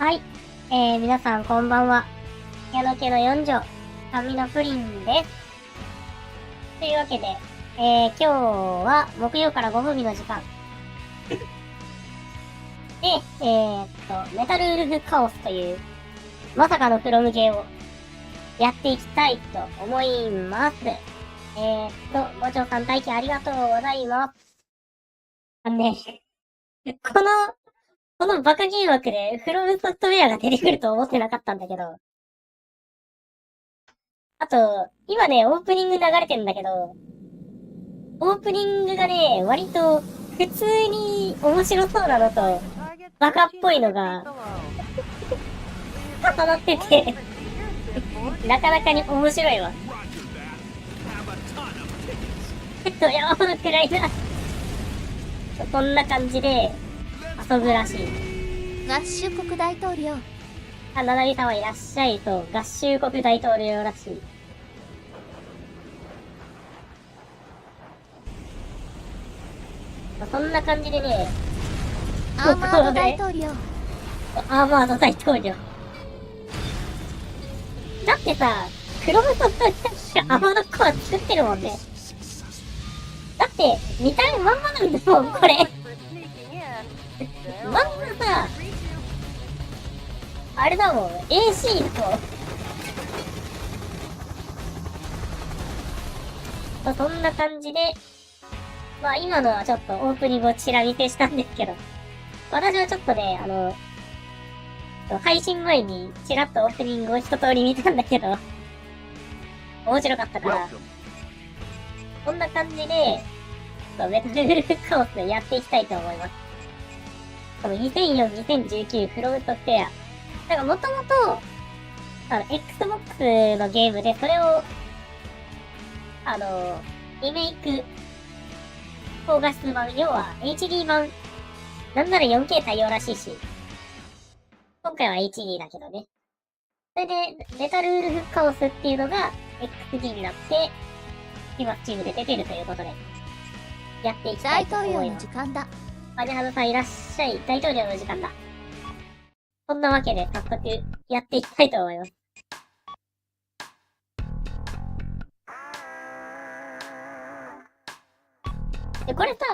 はい。皆さんこんばんは。夜乃家の4女、甘味のぷりんです。というわけで、今日は木曜からご褒美の時間。で、メタルウルフカオスという、まさかのクロムゲーをやっていきたいと思います。ご長さん待機ありがとうございます。このバカゲー枠でフロムソフトウェアが出てくると思ってなかったんだけど。あと、今ね、オープニング流れてるんだけど、オープニングがね、割と普通に面白そうなのと、バカっぽいのが、重なってて、なかなかに面白いわ。山ほど暗いな。こんな感じで遊ぶらしい。合衆国大統領。ななみ様いらっしゃい。そう、合衆国大統領らしい。そんな感じでね、アーマード大統領。アーマード大統領。だってさ、クロムソフトがアーマードコア作ってるもんね。だって、見た目まんまなんだもん、これ。まんまさ、あれだもん、AC と。そんな感じで、まあ今のはちょっとオープニングをチラ見せしたんですけど、私はちょっとね、配信前にチラッとオープニングを一通り見たんだけど、面白かったから、こんな感じで、メタルウルフカオスでやっていきたいと思います。この2004、2019フロムソフトウェア。なんかもともと、Xbox のゲームでそれを、リメイク、高画質版、要は HD 版、なんなら 4K 対応らしいし、今回は HD だけどね。それで、メタルウルフカオスっていうのが XD になって、今チームで出てるということで、やっていきたいと思います。大統領の時間だ。マジハドさんいらっしゃい。大統領の時間だ。そんなわけで早速やっていきたいと思います。で、これさ、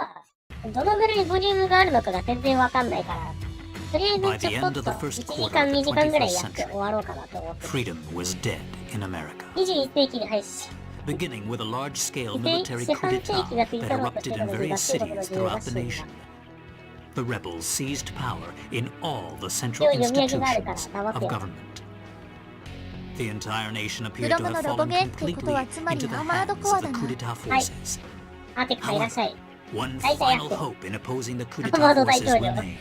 どのぐらいボリュームがあるのかが全然わかんないから、とりあえずちょっと1時間2時間ぐらいやって終わろうかなと思って。21世紀に配信。beginning with a large-scale military coup d'etat that erupted in various cities throughout the nation. The rebels seized power in all the central institutions of government. The entire nation appeared to have fallen completely into the hands of the coup d'etat forces. However, one final hope in opposing the coup d'etat forces remained.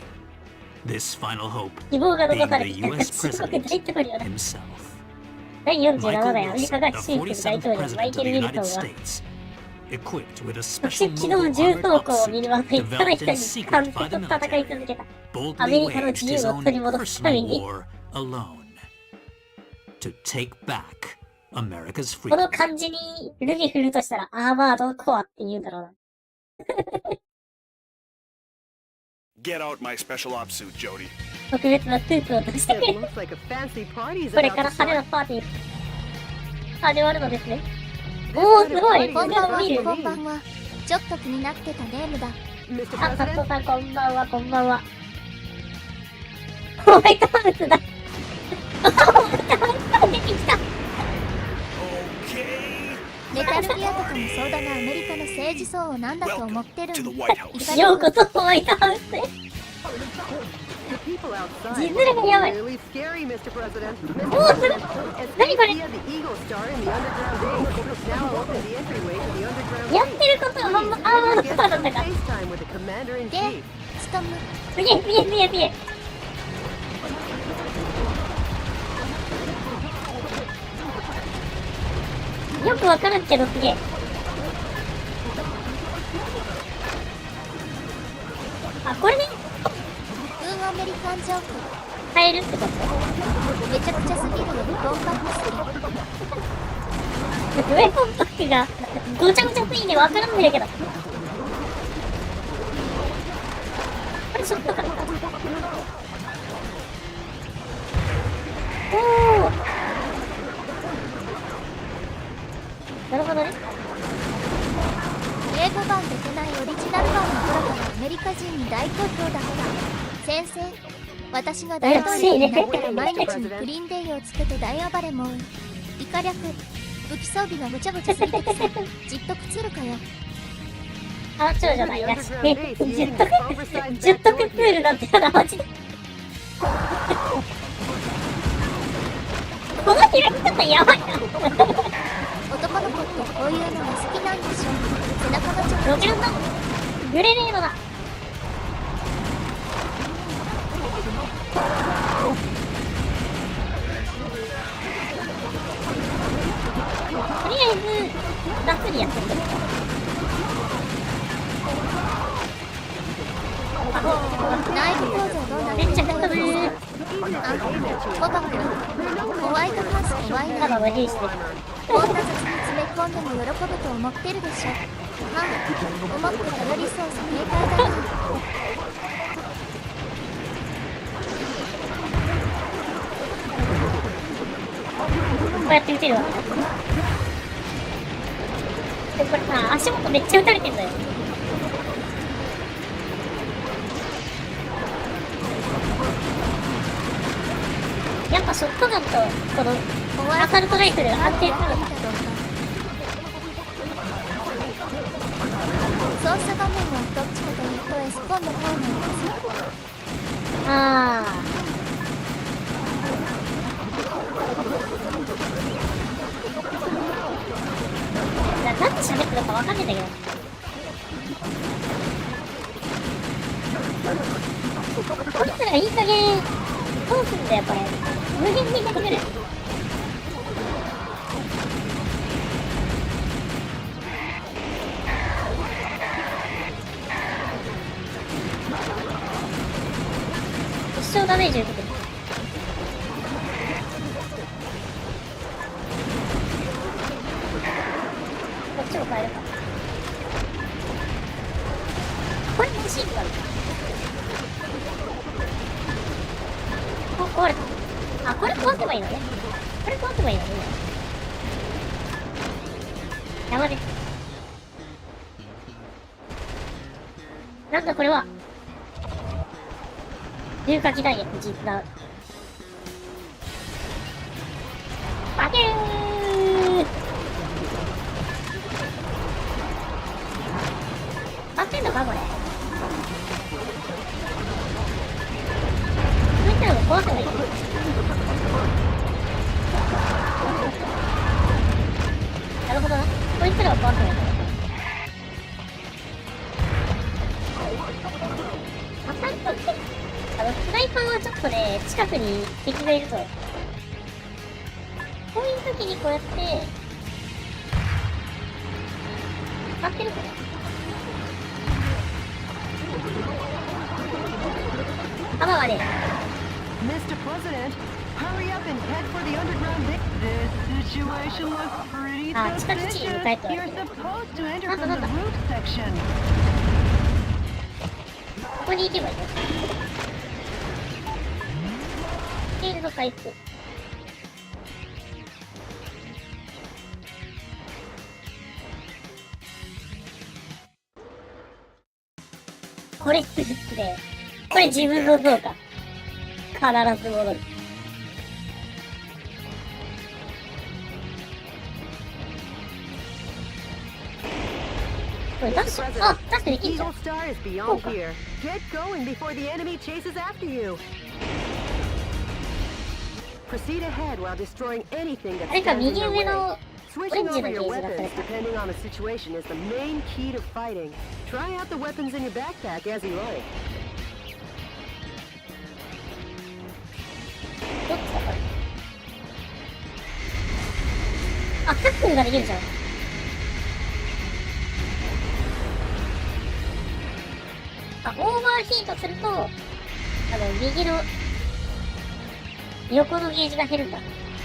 This final hope being the US President himself. 第47代アメリカ合衆国大統領マイケル・ウィルソンは特殊機動重装甲を身にまといただ人に完璧と戦い続けたアメリカの自由を取り戻すためにこの漢字にルビ振るとしたらアーマードコアって言うんだろうなGet out my special ops suit, Jody. 特別なスーツを出してくれこれから派手なパーティー始まるのですねおーすごいこんばんは、こんばんは。ちょっと気になってたネームだ。あ、サットさんこんばんは、こんばんは。ホワイトハウスだ。ホワイトハウス出てきた。メタルギアとかもそうだがアメリカの政治層を何だと思ってるんだ。ようこそホワイトハウスへ。字面がやばい。おーすごい。何これ。やってることはまんまアーマードコアなんだから。で、ストム。すげえすげえすげえすげえ。よくわからんけどすげえ。あ、これね。アメリカンジョーク変えるってことめちゃくちゃすぎるよ。ボンバックすウェポンバックがごちゃごちゃすぎてわからんねるけどこれショットかなおー、なるほどね。英語版で出ないオリジナル版のドラマがアメリカ人に大好評だった。先生、私が大統領になったら毎日にプリンデイをつけて大暴れも以下略、武器装備がごちゃごちゃすぎててさ、じっとくつるかよ。あ、長女ないらしい。10得プールなんてやだ、マジで。この開き方やばいな。男の子ってこういうのが好きなんでしょ。背中がちょっとロケランだ。グレネードだ。とりあえずがっつりやってみる。内部構造どうなってるんだよ。めっちゃ飛ぶ。あ、コバ君、ホワイトハウス怖いな。ただの兵士で。こんな雑に詰め込んでも喜ぶと思ってるでしょ。はあ、思ってたより操作警戒だな。こうやって撃てるわけだ。で、これさ、足元めっちゃ撃たれてんだよ。やっぱショットガンとこのアサルトライフル安定するのか。操作画面はどっちかというとエスコンの方なんです。ああ。なんで喋ってるかわかんないんだけど。こいつらいい加減どうすんだよこれ。無限に出てくる。一生ダメージ受けてる。こっちも変えるか。これ欲しいんだろ。壊れた。あ、これ壊せばいいのね。これ壊せばいいのね。やばい。なんだこれは。重火器弾薬実弾。バキュー。当てんのかこれ。こいつらも壊せばいいの。なるほどな。こいつらを壊せばいいの。アタックってスナイパーはちょっとね、近くに敵がいると。こういう時にこうやって、当ってるかな。弾はね、Mr. President, hurry up and head for the underground base. This situation looks pretty あ、地下基地に向かえと。 You're supposed to enter from the roof section. ここに行けばいいの。フィールド回復。これってですね、これ自分の像か。必ず戻る。これダッシュ、あ、ダッシュできんじゃん。 Eagle Star is beyond here. Get going before the enemy chases after you. Proceed ahead while destroying anything that あれか、 stands in 右 your 上 way. のオレ Switching ンジ over のゲ your ージがされ weapons た。 depending on the situation is the main key to fighting. Try out the weapons in your backpack as you like. どっちだこれ。あ、タックルができるじゃん。あ、オーバーヒートすると、右の横のゲージが減るんだ。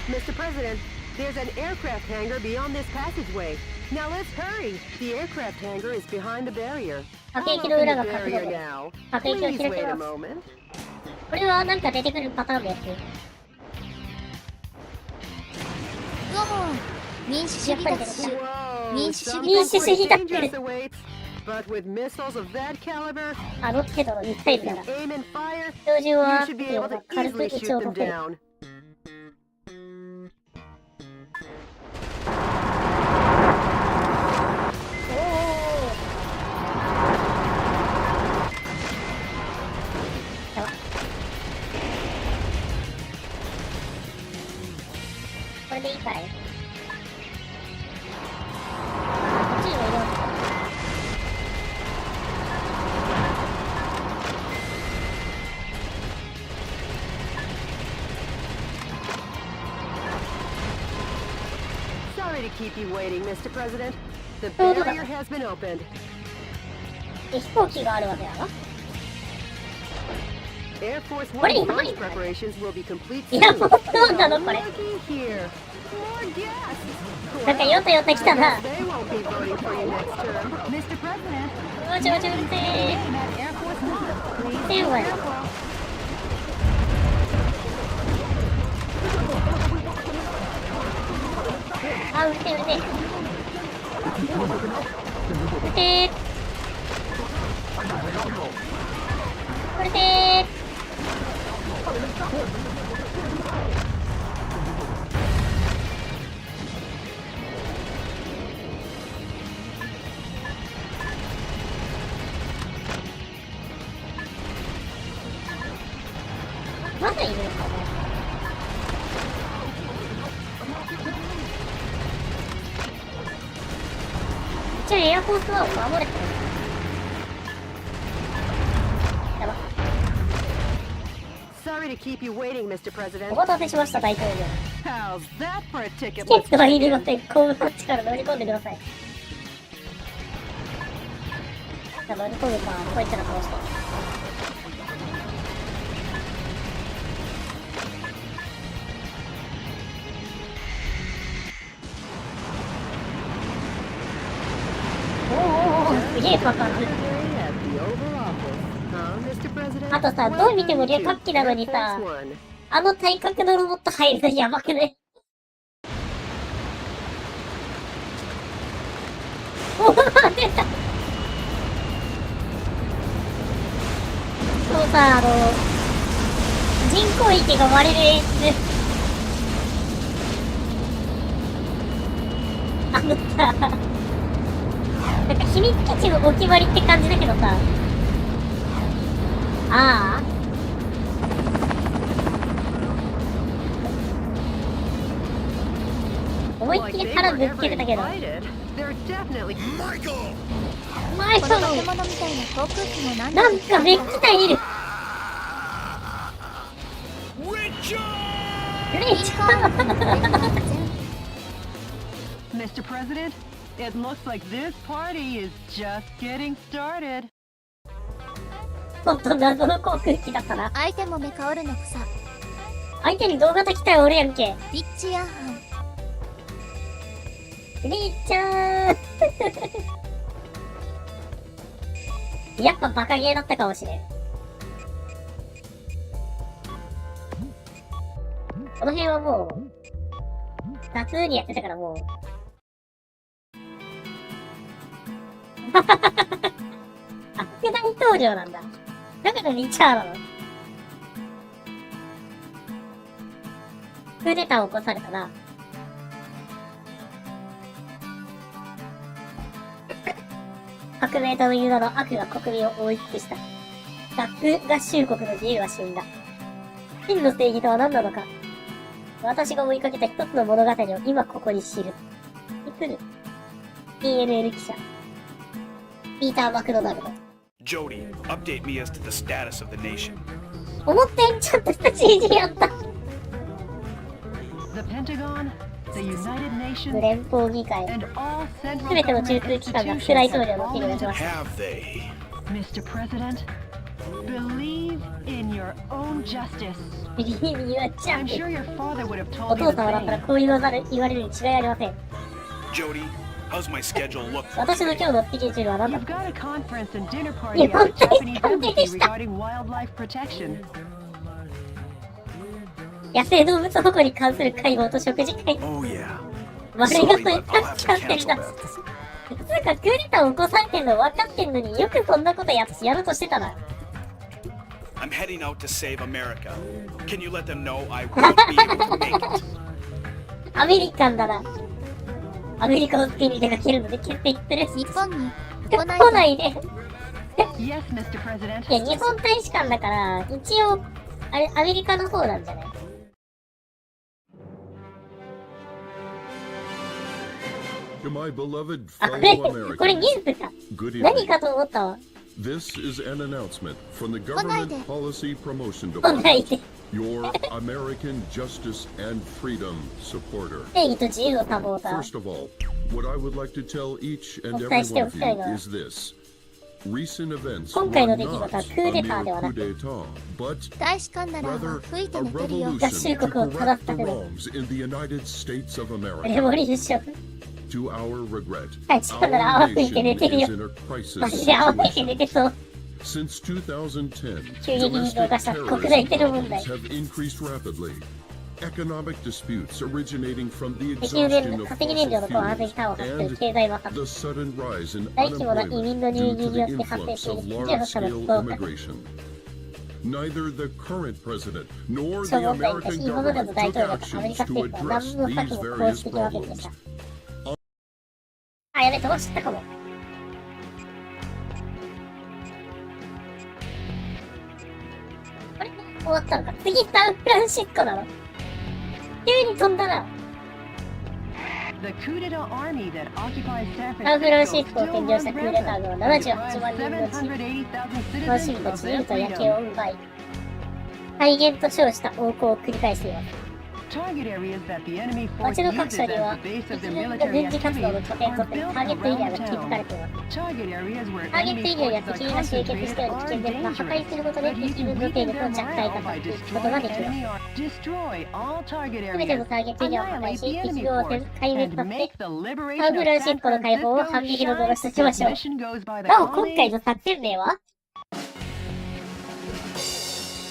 Mr. President, there's an aircraft hangar beyond this passageway. Now let's hurry. The aircraft hangar is behind the barrier. 各 I'll 駅の open 裏 the が角度 barrier で。 now. 各駅を Please 開 wait け a ます。 moment. これはなんか出てくるパターンのやつ。ゴホン、民主主義だし、民主主義民主主義だって。 But with missiles of that caliber, あの程度のミサイルなら、 aim and fire, 標準 you は should be able to 軽く easily 撃ち shoot 落 them とせる。 down. これでいいかい？こっちにもいるわけだ。Sorry to keep you waiting, Mr. President. The barrier has been opened. 飛行機があるわけだな。 Air Force What are One you launch doing? preparations will be complete いや、 soon. もうそうなのこれ。 Looky here. More gas. なんかヨタヨタ来たな。 They won't be voting for you next term. Mr. President, もちもちうるせえ。 at Air Force One. うるせえわよ。あ、うるせえうるせえ。うるせえ。うるせえ。まだいるのかな。一応エアフォースワンを守れてる。やば。 Sorry to keep you waiting, Mr. お President. 待たせしました大統領。 How's that for a ticket? チケットはいりません。コームマッチから乗り込んでください。じゃあ乗り込むか、こいつら倒して。すげえパターン。 At the Oval Office. Mr. President, あとさ、どう見ても旅客機なのにさ、 Air Force One. あの体格のロボット入るのやばくね？おぉ、出た。そうさ、人工域が割れる演出。あのさ、なんか秘密基地のお決まりって感じだけどさ、ああ。思いっ Like きり they 腹 were ぶっ ever けてたけど。 invited. They're definitely マイソンこの化け物みたいな航空機もなんだなんかめっちゃいる。レイちゃん。 Mr. President, it looks like this party is just getting started. ほんと謎の航空機だったな。相手も目かおるのくさ。相手に動画機体おるやんけ。リッチヤーハン。レイちゃん。やっぱバカゲーだったかもしれん。この辺はもう、雑にやってたからもう。あ、副大統領なんだ。だからリチャードなの。クーデターを起こされたな。革命との言う名の悪が国民を覆い尽くした。合衆国の自由は死んだ。真の正義とは何なのか。私が追いかけた一つの物語を今ここに知る。来る。PNL 記者。ピーター・マクドナルド。Jody, update me as to the status of the nation. 思ったよりちゃんとした CG やった。 The Pentagon, the United Nations, 連邦議会。 and all す central べての中枢機関が副大統領の手に渡しました。 Have they? Mr. President, believe in your own justice. ビリーにはちゃ I'm ん sure your father would have お told you 父 the 様だったら same. こう言われるに違いありません。 Jody, how's my schedule look for 私の今日のスケジュールは何だ You've got a conference and dinner party いや、 at the 本当に Japanese 完璧 embassy でした。 regarding wildlife protection. 野生動物保護に関する会合と食事会。 Oh yeah, 丸ごと一旦使ってるな。つうか、クーデターを起こされてんの分かってんのによくこんなことやろうとしてたな。I'm heading out to save America. Can you let them know I won't be able to make it? アメリカンだな。アメリカを救いに出かけるので決定言ってる。日本に来ないで。Yes, Mr. President. いや、日本大使館だから、一応、あれ、アメリカの方なんじゃない？ To my beloved あ、 fellow これニュ Americans, ースか。 good 何 evening. かと思ったわ。 This is an announcement from the 来ないで。 Government Policy Promotion 来ない Department, で。 your American justice and freedom supporter. 正義と自由のサポーター。 First of all, what I would like to tell each and お every 伝えして one お of きたい you のは、 is this. Recent events 今 were 回の not 出来 a 事はクーデターでは mere な coup く、 d'etat, but 大使館なら rather 吹いて a 寝てるよ。 revolution to correct the wrongs in the United States of レ America. ボリューション。 To our regret, 大使館なら泡 our 吹いて寝 nation てるよ。 is in a crisis マジで泡吹いて situation. 寝てそう。 Since 2010, 急激に増 domestic 加した国内テロ問題。 terrorism have increased rapidly. Economic disputes originating from the 石油 exhaustion 燃 of 化石燃料 fossil の高圧的端を発する fuels 経済摩 and 擦。 the sudden rise in 大規模な移民の unemployment 流 due 入 to によっ the て発生し influx てい of る地方の large-scale 増加。 immigration. Neither the current president nor そう the 思ったより American 今までの government 大 took 統領とアメリ actions カ政 to 府は address 何の策 these も講 various じてきませんでし problems. た。あ、やべ、飛ばしちゃったかも。あれ終わったのか。次、サンフランシスコなの。急に飛んだな。 The coup d'etat army that occupies San サンフランシ Francisco スコを still 占領した runs クーデター rampant. 軍 It は deprives 78万人のうち、 780,000 楽しみ citizens と of 自 their 由と野球を freedom. 奪い、肺炎と称した横行を繰り返しています。 Target areas that the enemy 街 force の各 uses 所 as には、 the base 敵 of their 軍が military 軍事活動の activities 拠点と are してタ built ーゲットエリア around が築かれ town. ています。 Target areas where ターゲットエ enemy リアや forces 敵 are が集結しており、危 concentrated 険 are で破壊 dangerous. することで But 敵 you 軍 can の勢 weaken 力を their 弱体 morale 化 by することができ destroying ます。 enemy arms. Destroy all target すべて areas. のターゲットエリアを破壊 Annihilate し、 the 敵 enemy 軍を force 壊滅 and させ、 make the サン liberation フ of ランシ San スコの解放を Francisco 反撃の泥 shine. 捨てしまし This ょう。 mission goes by the なお、今 code 回 name の作戦名は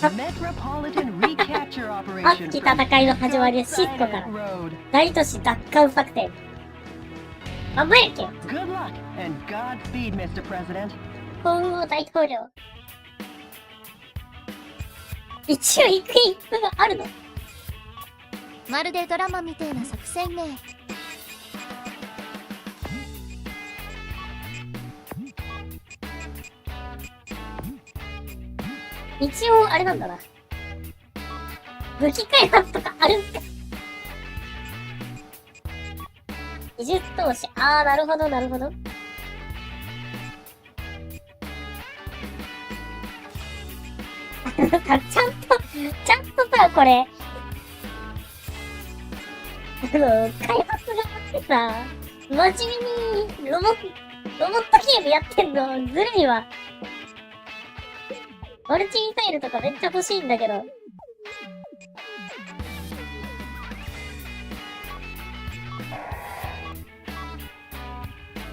Metropolitan Recapture 熱 Operation. き戦いの始まりはシスコから Road. 大都市奪還作戦。頑張れけ Good luck and Godspeed, Mr. President. 皇后大統領。一応行く一歩があるの？まるでドラマみてえな作戦名。一応あれなんだな。武器開発とかあるんか。技術投資。あー、なるほど、なるほど。ちゃんとさ、これ。開発があってさ、真面目にロボットゲームやってんの、ずるいわ。マルチミサイルとかめっちゃ欲しいんだけど。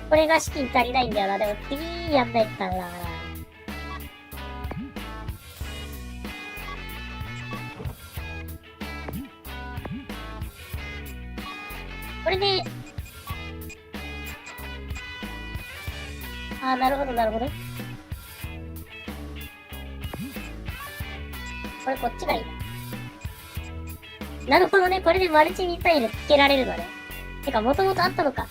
これが資金足りないんだよな。でも次やんないとダメだから。これで、あー、なるほど、なるほど。これこっちがいいな。なるほどね。これでマルチミサイルつけられるのね。てか、もともとあったのか。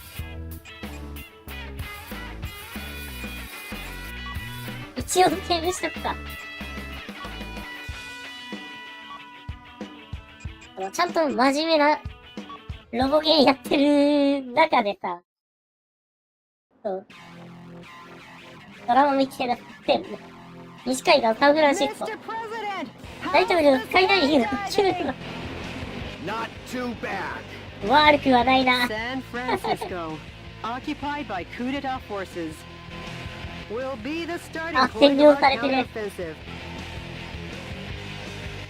一応セーブしとくか。ちゃんと真面目なロボゲーやってる中でさ、そう。ドラマみたいなってんね。西海岸サンフランシスコ。 Mr. President, 大統領スカイダイビングの救助が Not too bad. 悪くはないな。 San Francisco, occupied by coup d'etat forces, will be the starting あ、 point 占 of 領 our されてる。 counteroffensive.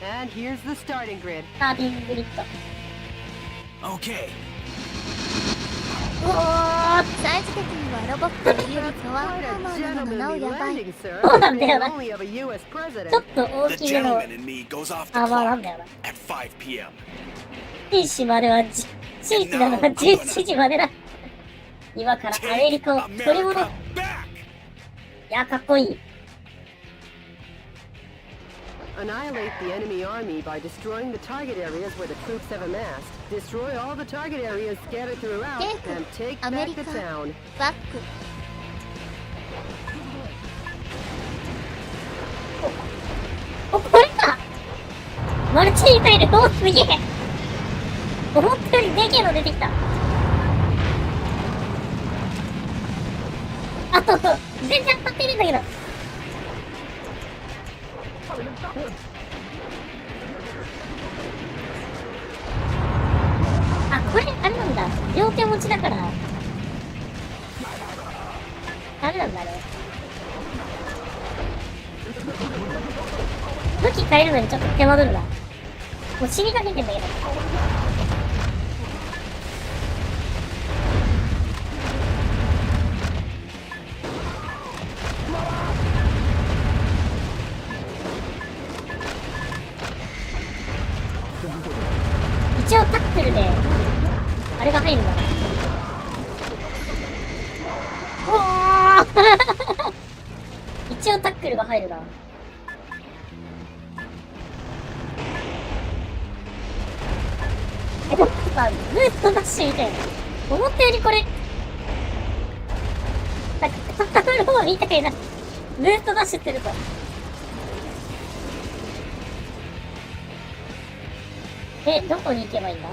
And here's the starting grid. スターティンググリッド。 Okay. うおー、サイズ的にはロボットよりパワー Quite ハンマ a ーなのがなお gentlemanly やばい。 landing, sir. そうなんだよな。 Only of a US ちょ president. っと大 The きめの gentleman in me goes off the アーマーなん clock だよな。 at 5 p.m. 天使までは地域なのは17時までだ。今からアメリカを取り戻す。いや、かっこいい。Annihilate the enemy army by destroying the target areas where the troops have amassed. Destroy all the target areas scattered throughout and take back the town. バック。お、これか。マルチミサイル、お、すげえ。思ったよりでけえの出てきた。あと、全然当たってるんだけど。あ、これ、あれなんだ。両手持ちだから。あれなんだね。武器変えるのにちょっと手間取るな。もう死にかけてんだけど。一応タックルで、あれが入るんだな。おー一応タックルが入るな。ブーストダッシュみたいな。思ったよりこれ、なんか、タッローみたいな。ブーストダッシュってるぞ。どこに行けばいいんだ？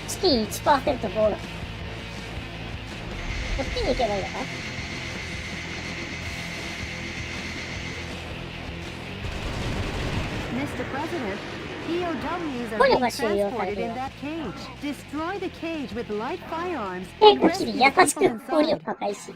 チキン 1% ボーナス。こっちに行けばいいのか？捕虜が収容されるよ。手こきで優しく捕虜を破壊し。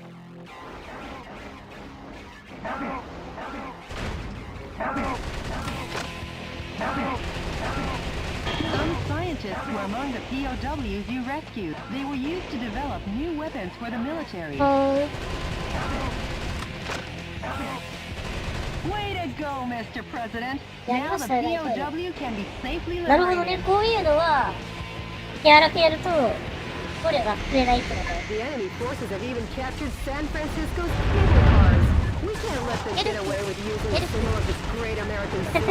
Some scientists were among the POWs you rescued. They were used to develop new weapons for the military. Way to go, Mr. President. Now the POW can be safely なるほどね、 liberated. こういうのは手荒くやると捕虜が増えないってこと。 The enemy forces have even captured San Francisco's cable cars. We can't let them get away with using some of this great American food.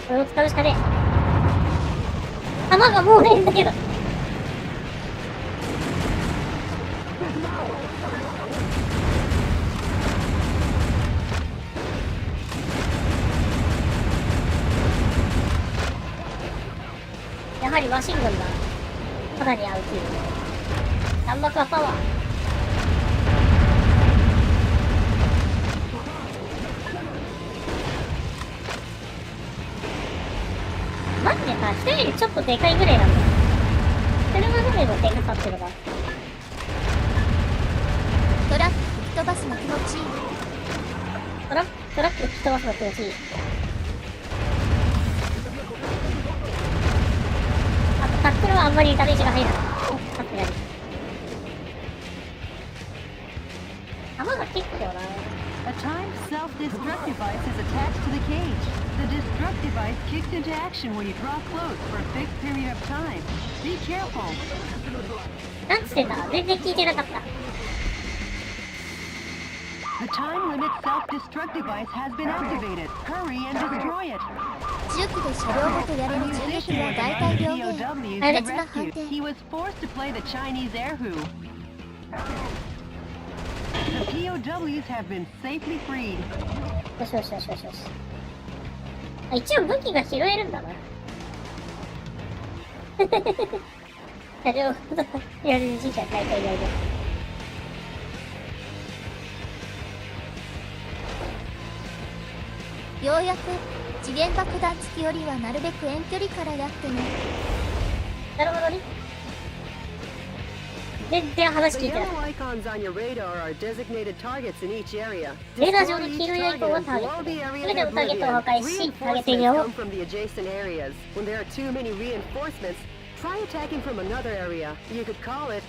これを使うしかねえ。弾がもうねえんだけど。やはりマシンガンだ。肌に合うっていう。弾幕はパワー。マジでさ、人よりちょっとでかいぐらいなんだ。車ぐらいのでかさってのが。トラック吹き飛ばすの気持ちいい。トラック吹き飛ばすの気持ちいい。あとタックルはあんまりダメージが入らない。さすがに。弾が結構な。A timed self-destruct device is attached to the cage. The destruct device kicks into action when you draw close for a fixed period of time. Be careful. なんつってんだ、全然聞いてなかった。The time limit self-destruct device has been activated. Hurry and destroy it. 重機で車両ごとやれる銃撃は大体両面。POWs 別な判 rescued. 定。 He was forced to play the Chinese air who. The POWs have been safely freed. よしよしよしよしよし。あ、一応武器が拾えるんだな。車両ごとやれる時間大体やる。ようやく次元爆弾付きよりはなるべく遠距離からやってね。なるほどね。全然話聞 The いてな yellow い。 icons on your radar are designated targets in each area. レーダー上の黄色いアイコンはターゲット。すべてのターゲットを破壊し、ターゲットエリアを Reinforcements come from the adjacent areas. When there are too many reinforcements, try attacking from another area. You could call it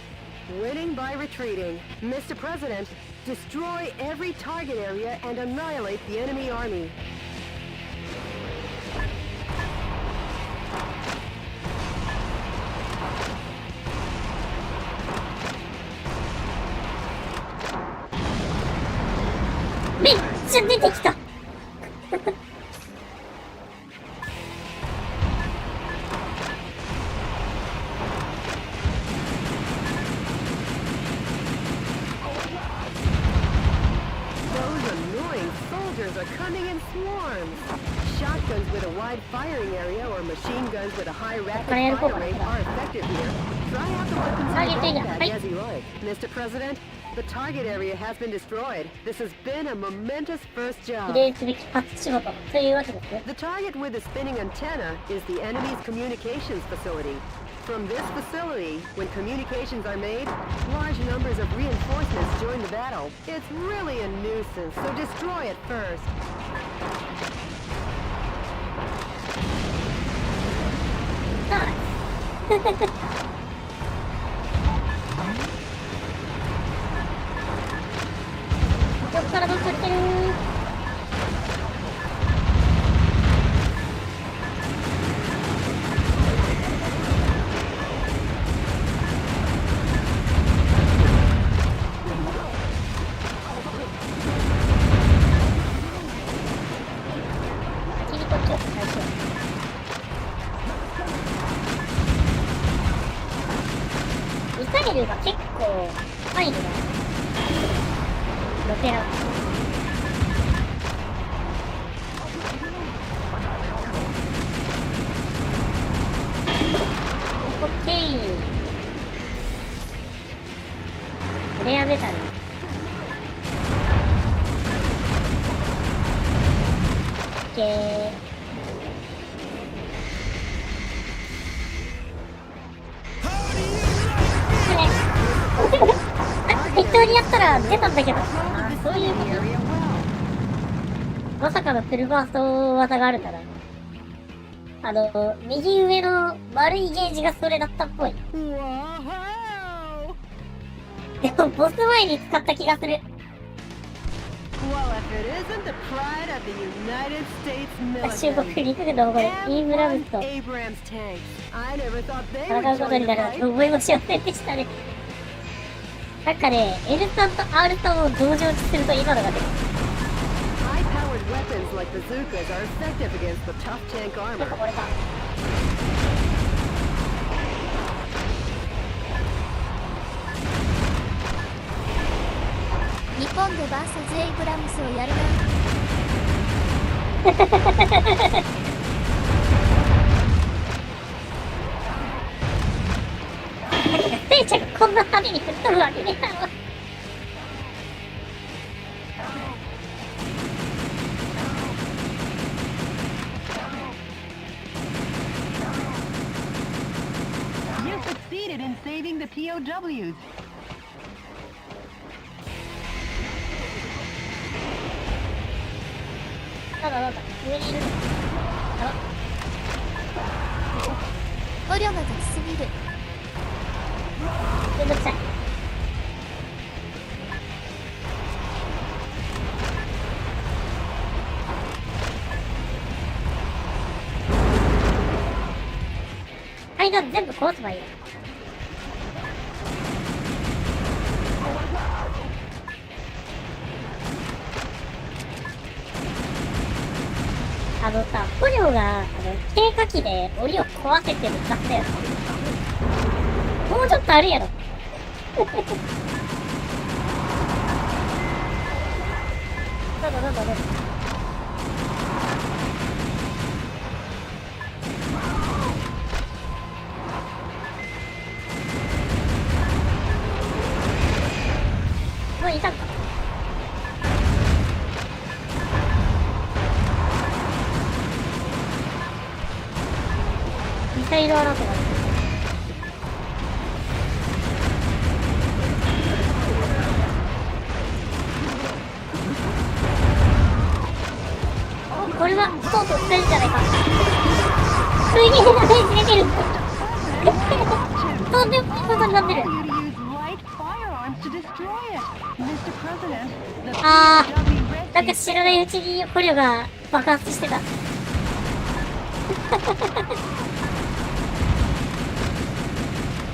winning by retreating. Mr. President, destroy every target area and annihilate the enemy army. めっちゃ出てきた。Those annoying soldiers are coming in swarms. Shotguns with a wide firing area or machine guns with a high rapid fire rate are effective here. Try out the weapons in your bag as you like. Mr. President, the target area has been destroyed. This has been a momentous first 比 job. 例すべき初仕事というわけですね。 The target with the spinning antenna is the enemy's communications facility. From this facility, when communications are made, large numbers of reinforcements join the battle. It's really a nuisance, so destroy it first. ここからどっか来てるー。先にこっちを破壊しよう。ミサイルが結構範囲がロケラン。オッケー。レアメタル。オッケー。適当にやったら出たんだけど。あ、そういうこと。まさかのフルバースト技があるから。右上の丸いゲージがそれだったっぽい。でも、ボス前に使った気がする。Well, if it isn't the pride of the United States 中国 military. 陸軍の誇り、インフラブスと Abrams tanks. I never thought they 戦 would うこと join に the なるなんて fight. 覚えもしませんでしたね。なんかね、L さんと R さんを同時打ちすると今のが出る。High-powered weapons like bazookas are effective against the tough tank なん armor. かこれか。日本でバーサズエイブラムスをやるな。せいちゃんがこんな派手に振っとるわけねえだろ。You succeeded in saving the POWs. なんだ、上にいる。捕虜が雑すぎる。めんどくさい。間全部壊せばいい。さ、捕虜が、経過機で檻を壊せてるだけだよ。もうちょっとあるやろ。どうぞどうぞどうぞ。もういたんか。ミサイルアラートがある。車、とうとう使えるんじゃないか。すげえダメージ出てる。とんでもないことになってる。あー、なんか知らないうちに捕虜が爆発してた。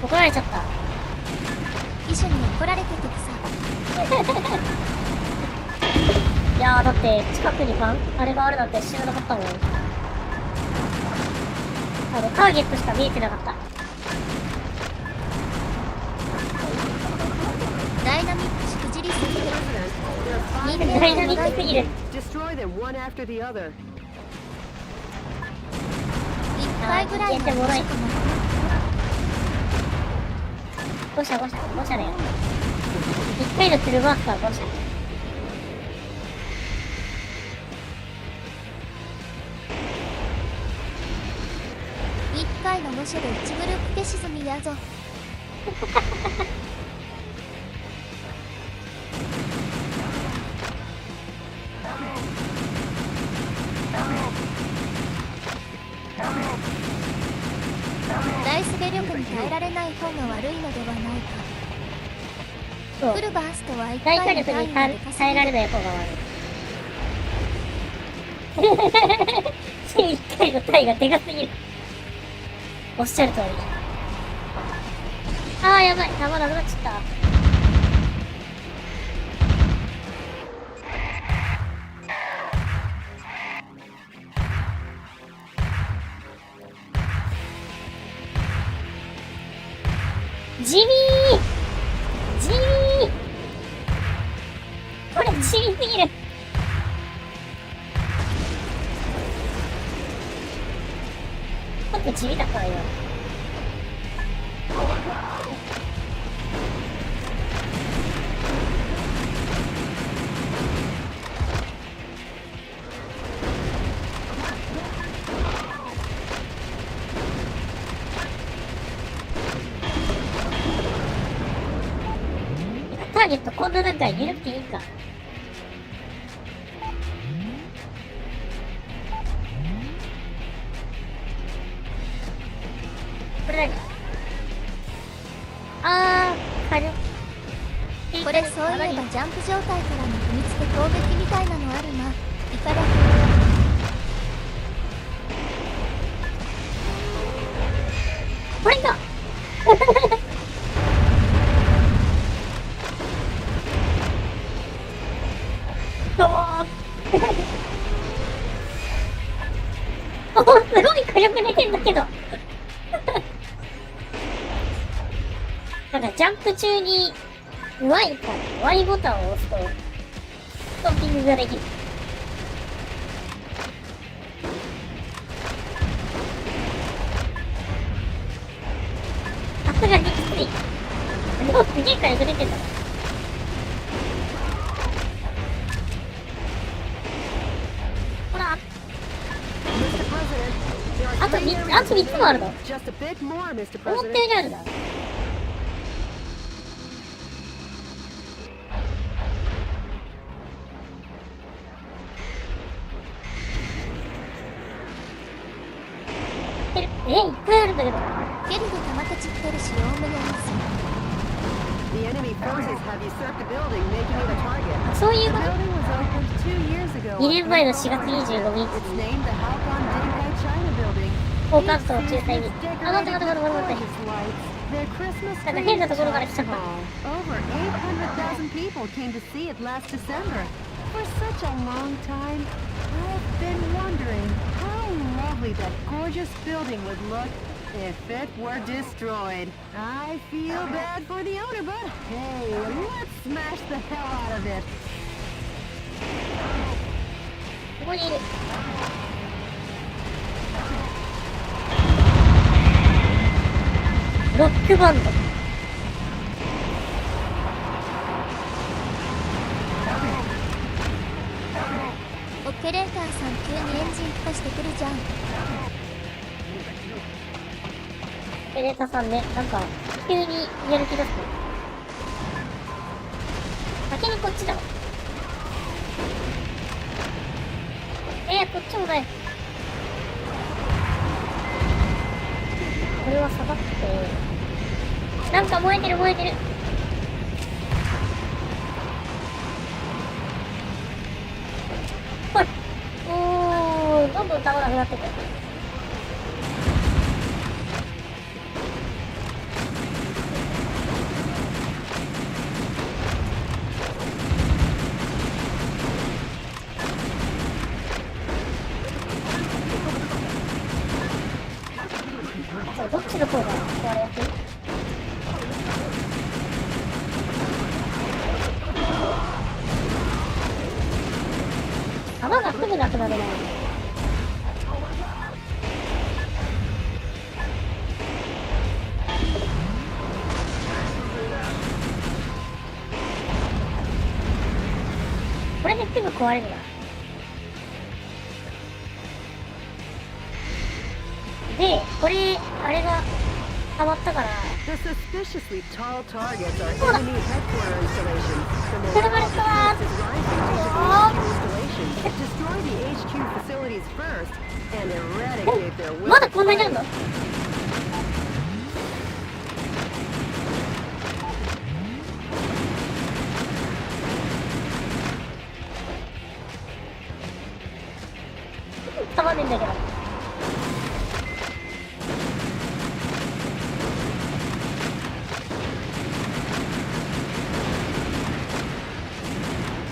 怒られちゃった。医者に怒られててさ。いやーだって近くにあれがあるなんて知らなかったもん。ターゲットしか見えてなかった。ダイナミックしくじりすぎる。みんなダイナミックすぎる。一回ぐらいのもらえ5社だよ。1回のフルマークは5社。1回の5社で1グループ消し済みやぞ。大滑力に耐えられない方が悪いのではないか。そう。フルバーストは1大火回の力に単位で耐えられない方が悪い。1回の単位がでかすぎる。おっしゃる通り。あーやばい、弾なくなっちゃった。地味これ地味すぎる。もっと地味だからよ。ターゲットこんな段階緩くていいか。これ何？火力。これそういえばジャンプ状態からの踏みつけ攻撃みたいなのあるな。イカだこれだどーおーすごい火力出てんだけどなんかジャンプ中に Y ボタンを押すとストッピングができる。さすがにきつい。でもすげえ火力出てんだな。ほらあと3つもあるの。思ったよりあるな。いっぱいあるんだけど。ケリで溜まって散ってるし、おおむねそういうこと。2年前の4月25日高関東仲裁に待ってなんか変なところから来ちゃった。For such a long time, I've been wondering how lovely that gorgeous building would look if it were destroyed. I feel bad for the owner, but hey, let's smash the hell out of it. ここにいる。ロックバンド。オペレーターさん急にエンジン吹かしてくるじゃん。オペレーターさんね、なんか急にやる気出すね。先にこっちだわ。こっちもない。これは下がって、なんか燃えてる燃えてる。ほい。おー、どんどん弾なくなってくる。どっちの方が壊れやすい？弾がすぐなくなるな。これですぐ壊れるな。で、これ、あれが変わったから。The suspiciously tall targets are enemy headquarter installations. The これまで Morocco か is rising to the HQ installations. Destroy the HQ facilities first and eradicate their まだこんなにあるの？たまんねえんだけど。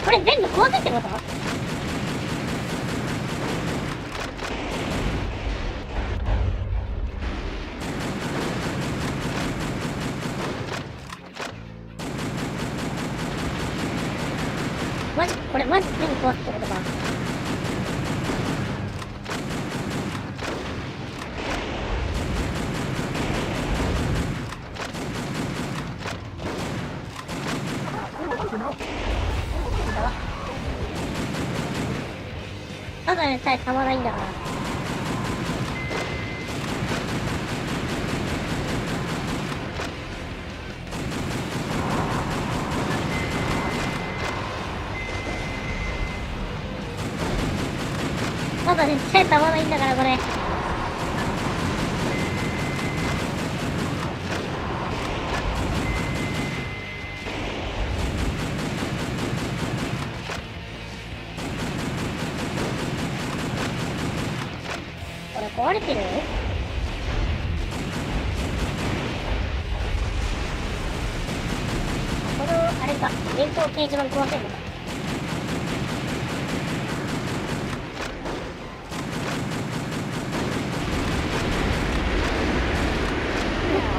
これ全部壊せってこと？マジ？これマジ全部壊すってことか？ただでさえたまらないんだから。ただでさえたまらないんだから、これ。壊れてる？このあれか、電光掲示板壊せるのか。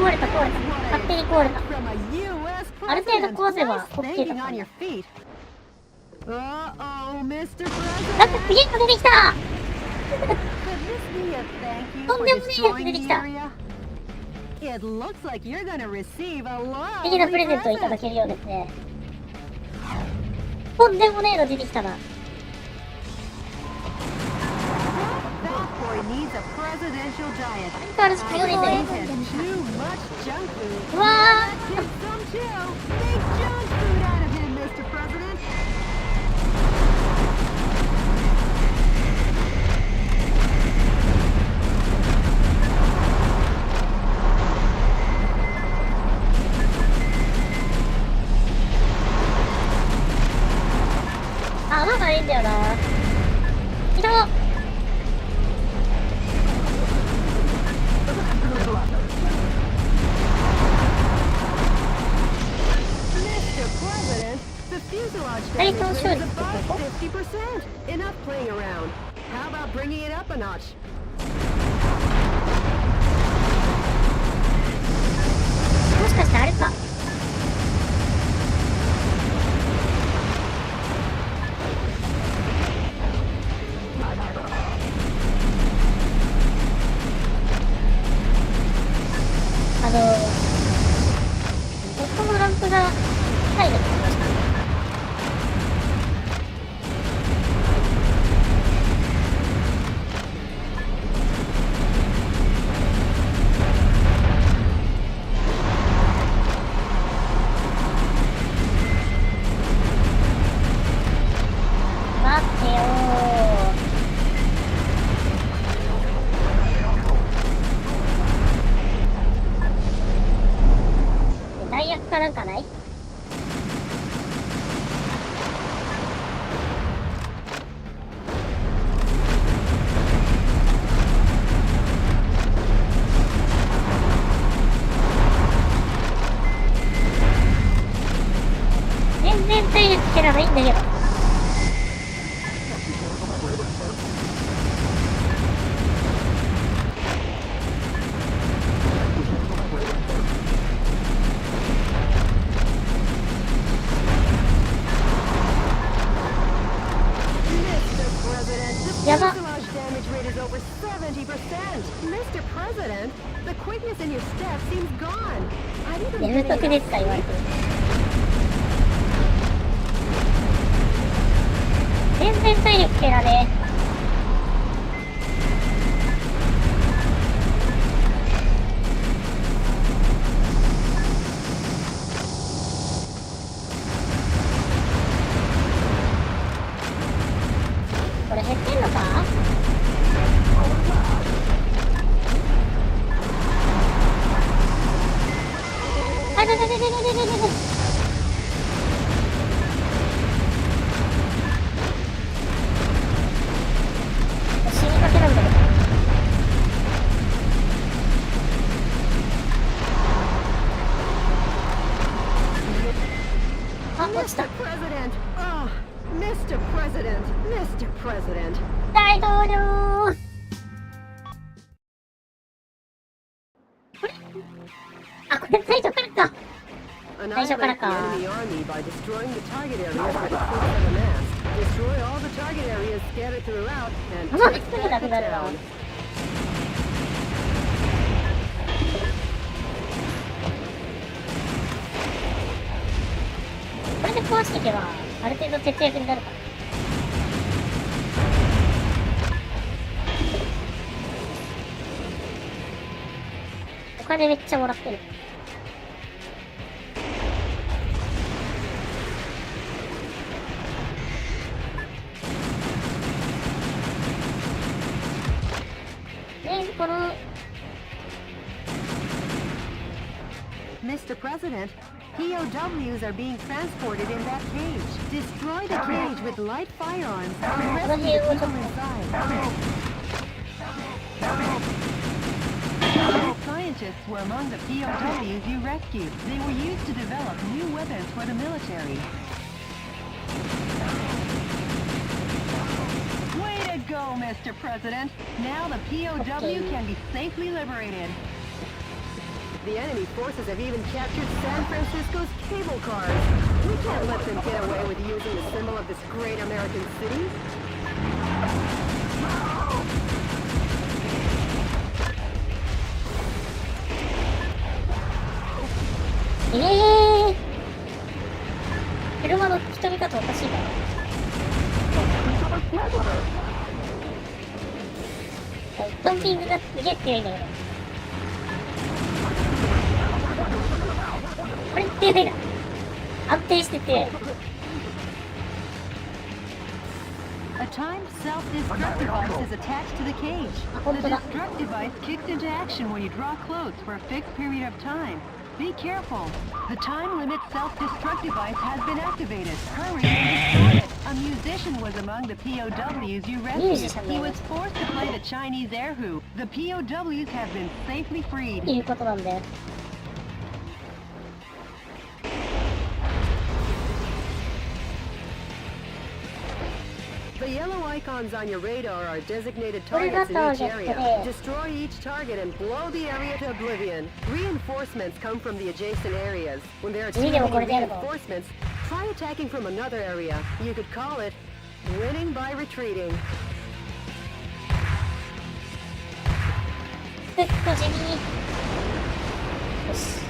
壊れた壊れた、勝手に壊れた。ある程度壊せば OK だったんだ。なんか次が出てきたとんでもねえやつ出てきた。素敵なプレゼントをいただけるようですね。とんでもねえの出てきたな。相変わらず強烈だよ。うわ穴がいいんだよな。いた。大統勝利ってこと？もしかしてあれか。このランプが入るってことですかね。待ってよー。然体力減らないんだけど。やば。寝不足ですか言われてる。全然体力減らねえ。これ減ってんのか？あ、死にかけなんだけど。あ、落ちた。大統領。これ？あ、これ最初からか。最初からか。あ、まあ、すぐなくなるわ。これで壊していけば、ある程度節約になるから。お金めっちゃもらってる。で、このMr. President, POWs are being transported in that cage. Destroy the cage with light firearms and rescue the people inside. Scientists were among the POWs you rescued. They were used to develop new weapons for the military. Way to go, Mr. President. Now the POW can be safely liberated. The enemy forces have even captured San Francisco's cable cars. We can't let them get away with using the symbol of this great American city. Hey! 車の人見方おかしいから。トンピングがすげえ強いんだけど。これってね、安定してて。A timed self-destruct device is attached to the cage. The destruct device kicks into action when you draw close for a fixed period of time. Be careful. The time limit self-destruct device has been activated. Hurry and destroy it. A musician was among the POWs you rescued. He was forced to play the Chinese air hoop. The POWs have been safely freed. いうことなんだよ。The yellow icons on your radar are designated targets in each area. Destroy each target and blow the area to oblivion. Reinforcements come from the adjacent areas. When there are too many reinforcements, try attacking from another area. You could call it winning by retreating. よし。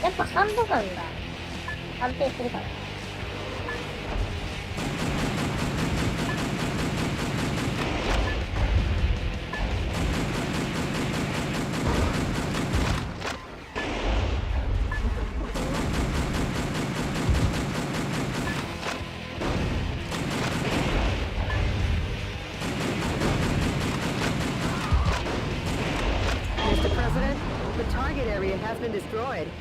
やっぱハンドガンが安定するから。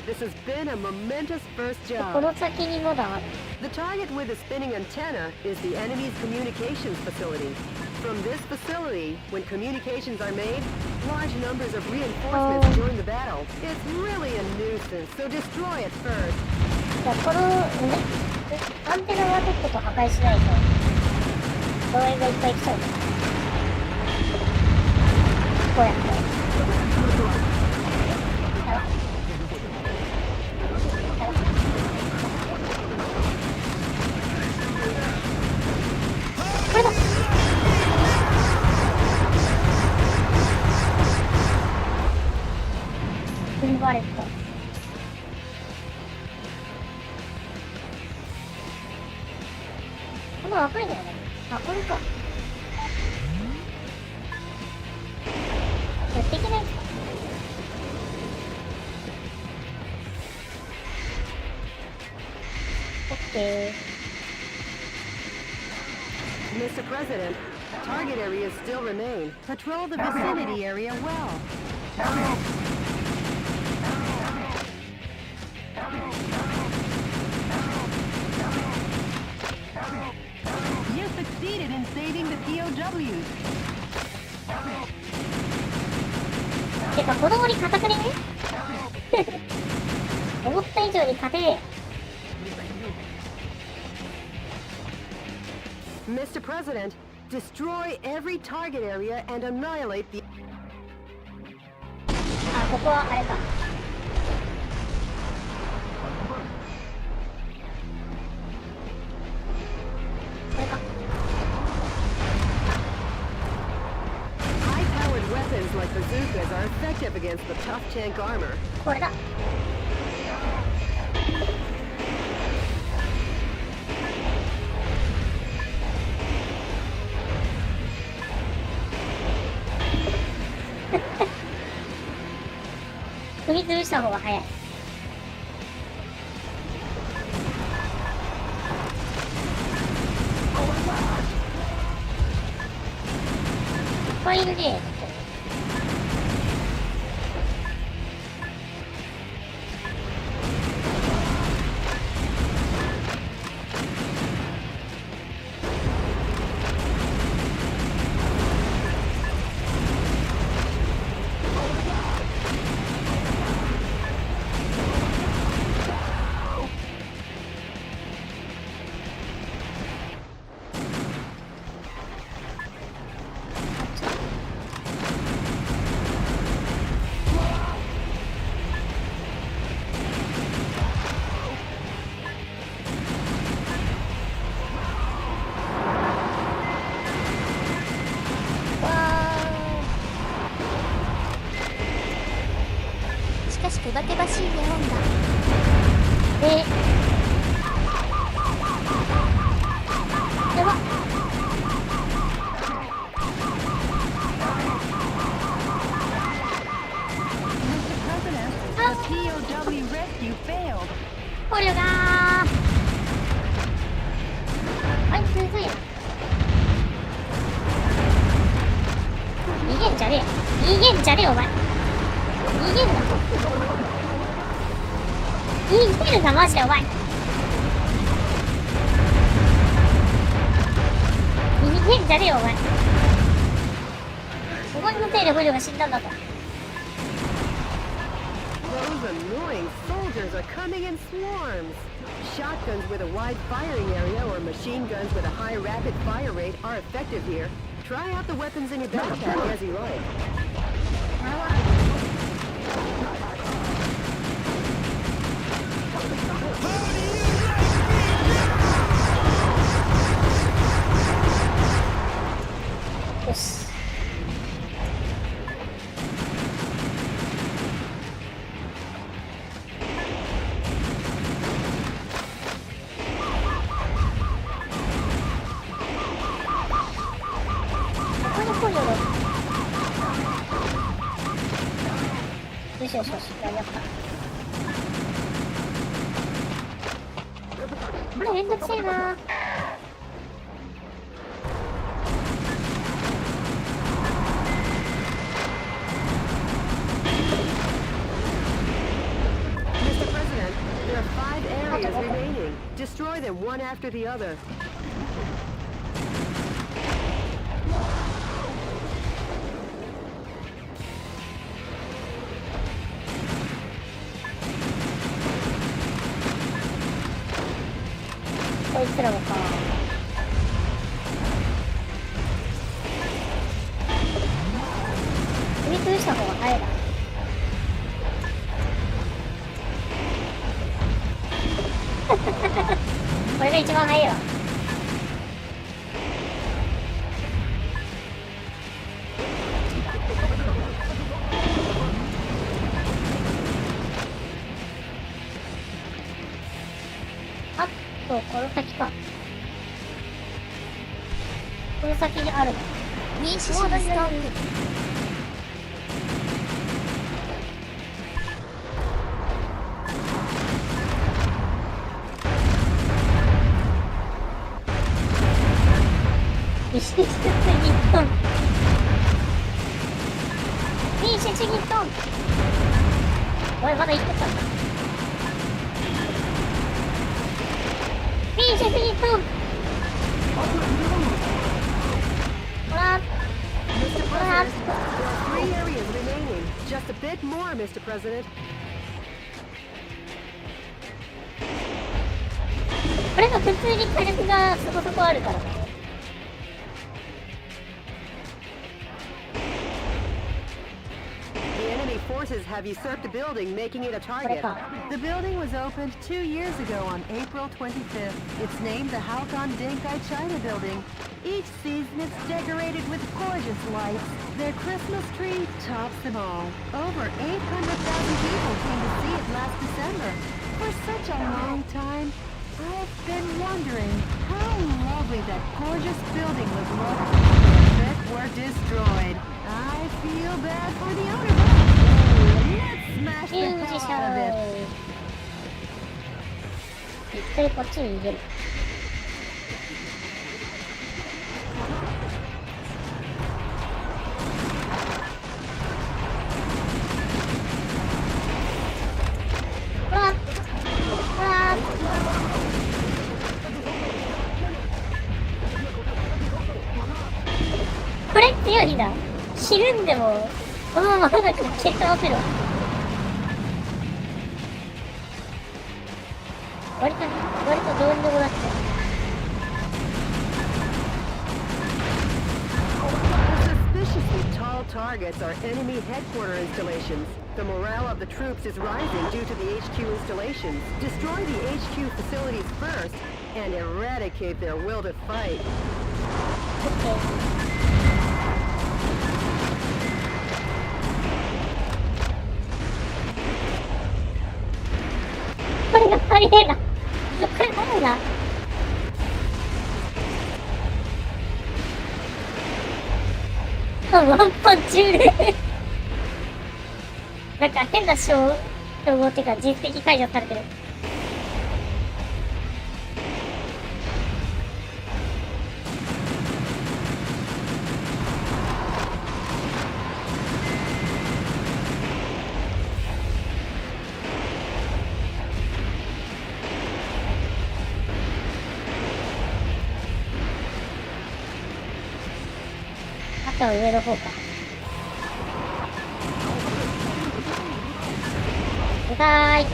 This has been a momentous first こ job. の先にまだある。 The target with the spinning antenna is the enemy's communications facility. From this facility, when communications are made, large numbers of reinforcements join the battle. It's really a nuisance, so destroy it first. じゃあこの、アンテナはとっとと破壊しないと動員がいっぱい来ちゃうからこうやってこれだ踏ん張れたこの赤いのは何？あ、これか。やっていけないんですか？オッケー。 Mr. President, target areas still remain. Patrol the vicinity area well. You succeeded in saving the POWs. てか子供に硬くね思った以上に硬え。Mr. President, destroy every target area and annihilate the... あ、ここはあれか。これか。 High-powered weapons like bazookas are effective against the tough tank armor. これだ。踏み潰した方が早い。いっぱいいるね。しかしけばけばしいネオンだ。やばっ。 The POW rescue failed. 捕虜がー。あいつむずいな。逃げんじゃねえよ。逃げんじゃねえよお前。逃げんな。逃げるなマジでお前。逃げんじゃねえよお前。お前のせいで捕虜が死んだんだと。 Those annoying soldiers are coming in swarms. Shotguns with a wide firing area or machine guns with a high rapid fire rate are effective here. Try out the weapons in your backpack as you like. よし。ここに捕虜が。よしよしよし、やりやった。これめんどくせえな。 Mr. President, there are 5 areas remaining. Destroy them one after the other. ちらもか。踏み潰した方が早いな。これが一番早いわ。あと、この先か。この先にあるの。民主主義ストーク。民主主義日本。民主主義日本。おい、まだ言ってたんだ。民主主義日本。ほら。Mr. President, there are 3 areas remaining. Just a bit more, Mr. President. これが普通に火力がそこそこあるからね。The enemy forces have usurped the building, making it a target. The building was opened 2 years ago on April 25th. It's named the Halcon Dinkai China Building. Each season it's decorated with gorgeous lights. Their Christmas tree tops them all. Over 800,000 people came to see it last December. For such a long time, I've been wondering how lovely that gorgeous building would look if it were destroyed. I feel bad for the owner. Let's smash ミュ the ージシ hell ャ out of it. ン。一回こっちに逃げる。ほらほらこれ強いんだ。ひるんでもこのまま早く結果をせるわ。割とどうにでもなっちゃう。The suspiciously tall targets are enemy headquarter installations. The morale of the troops is rising due to the HQ installations. Destroy the HQ facilities first and eradicate their will to fight. これが大変だ。これ早いな。ワンパン中でなんか変な称号っていうか実績解除されてる。あとは上の方か。うざーい。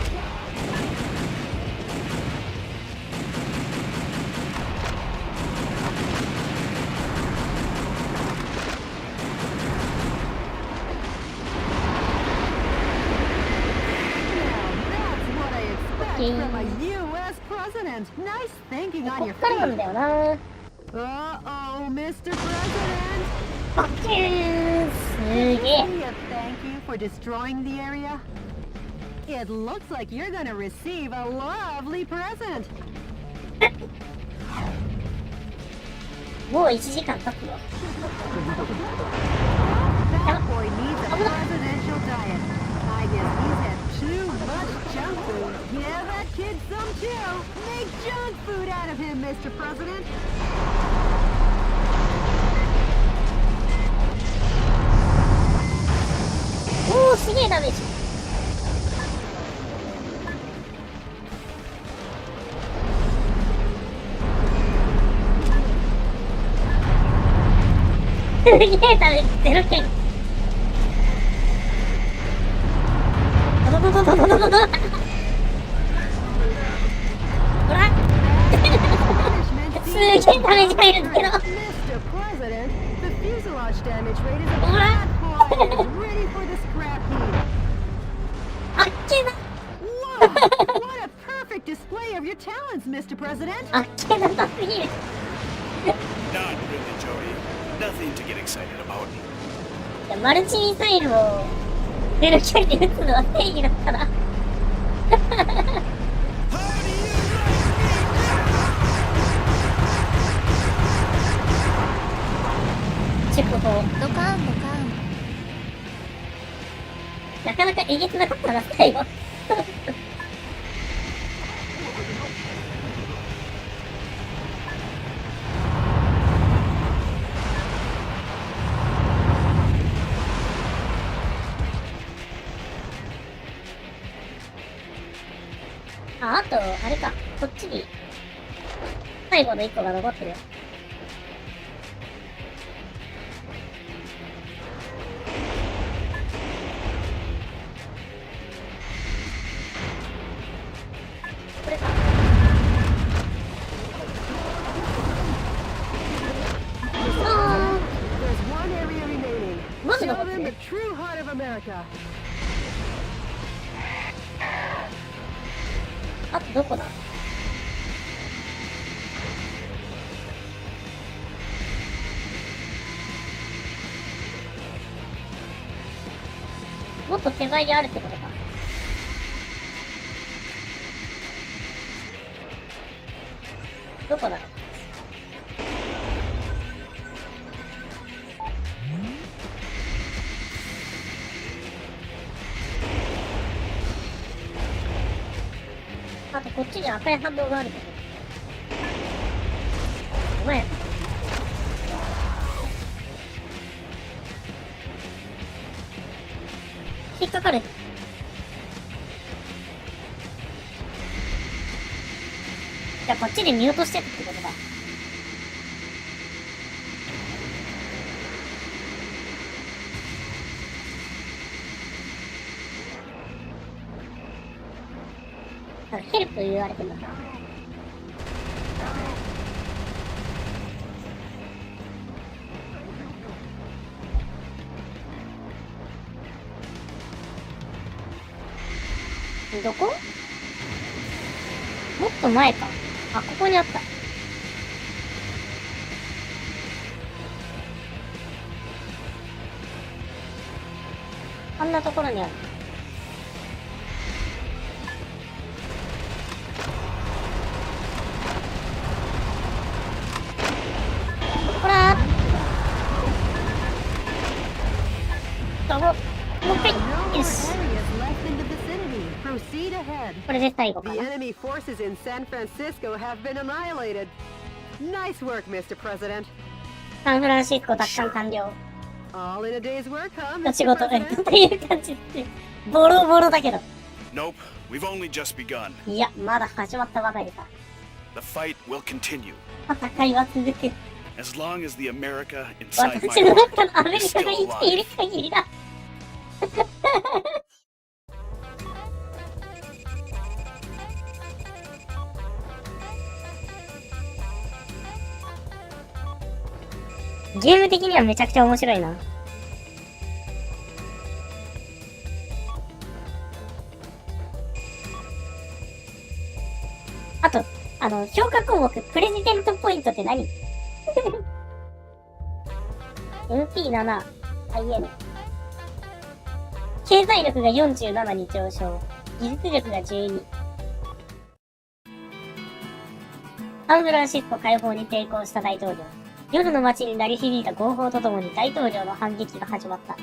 From a U.S. president. Nice thinking こ on っ your からなんだ feet. よな。Uh-oh, Mr. President. バッキューす Can げ you え。 say a thank you for destroying the area? It looks like you're gonna receive a lovely present. もう1時間経つよ。 That boy needs a presidential diet. I guess he's had too much junk food. Give that kid some too. Make junk food out of him, Mr. President. おーすげえダメージ。すげえダメージ。ゼロ件。ドドドドドドドド。ほら。 Finish すげえダメージ入るんだけど。 Mr. President, the fuselage damage rate is ほら at flat point, ready for the scrap heap. あっけな Whoa! What a perfect display of your talents, Mr. President. あっけなさすぎる。 Not really, Jody. Nothing to get excited about. いやマルチミサイルを出る距離で撃つのは正義だったな。チェック法。ドカーンドカーン。なかなかえげつなかったな、最後。あと、あれか、こっちに、最後の1個が残ってるよ。これか。あ There's one area remaining. ー、まず Show 残って them る the。true heart of America. あとどこだ？もっと手前にあるってことか。どこだろう？あとこっちに赤い反応があるけど。お前。引っかかる。じゃあこっちで見落としてたってことだ。ヘルプ言われてるのか。どこ？もっと前か。あ、ここにあった。あんなところにある。ほらー。どこ？もう一回。よし。 Areas left in the vicinity. Proceed ahead. これで最後か The な。 enemy forces in San Francisco have been annihilated. Nice work, Mr. President. サンフランシスコ奪還完了。 All in a day's work, huh, の仕 Mr. 事、President? という感じです。ボロボロだけど。 Nope, we've only just begun. いや、まだ始まったばかりか。 The fight will continue. 戦いは続く。 As long as the America inside my 私の heart 中のアメリ is カが still 生きている alive. 限りだ。ゲーム的にはめちゃくちゃ面白いな。あと、評価項目、プレジデントポイントって何？ MP7、IN。経済力が47に上昇。技術力が12。サンフランシスコ解放に抵抗した大統領。夜の街に鳴り響いた号砲とともに大統領の反撃が始まった。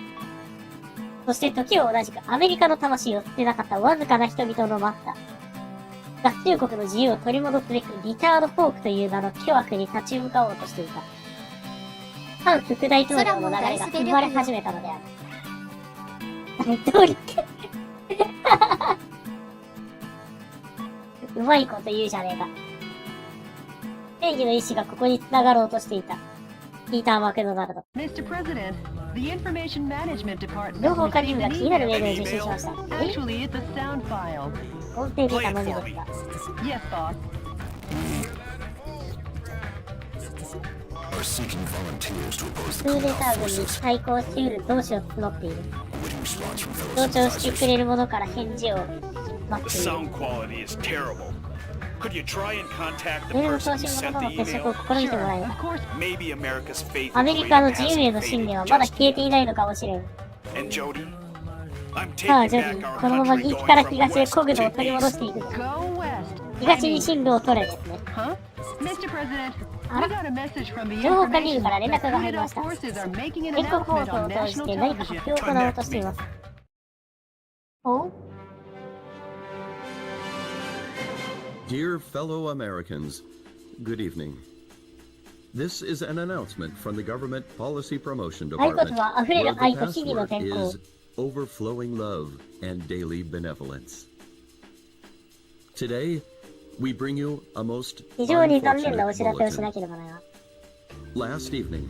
そして時を同じくアメリカの魂を捨てなかったわずかな人々の待った。合衆国の自由を取り戻すべくリチャード・フォークという名の巨悪に立ち向かおうとしていた。反副大統領の流れが生まれ始めたのである。大統領うまいこと言うじゃねえか。正義の意志がここに繋がろうとしていた。ピーター・マクドナルド。 Mr. President, the Information Management Department 情報管理部が received 気になる an メー email. ルを受信しました。 Actually, it's a sound file. 音声データのみですが。 Yes, boss. クーデター軍に対抗しうる同志を募っている。同調してくれる者から返事を待 The っている。 sound quality is terrible. Could you try and contact the メールの person 送 who 信 sent 元 the の接触を email? 試みてもらえる。 Maybe America's faith ア in メリカの freedom 自由への hasn't 信念は faded まだ just 消えていないのかもしれん。 yet. And Jody, I'm さあ、 taking ジョ back ディ、 our このまま country 西 going から from 東へ west 国土を to 取り戻 east. していく。 Go west. 東に進路を取れですね。 Huh? Mr. President, we got a message from the 情報管理員 information から連 that 絡が入りま Canada した。 forces are making an 全国放 announcement 送を on 通し national て何か television. 発表を行おうとしています。お Dear fellow Americans, good evening. This is an announcement from the Government Policy Promotion 合言 Department, 葉あふれ where る the 愛と日々の password 健康。 is overflowing love and daily benevolence. Today, we bring you a most 非常に残念な unfortunate お知らせをしな bulletin. ければならない。 Last evening,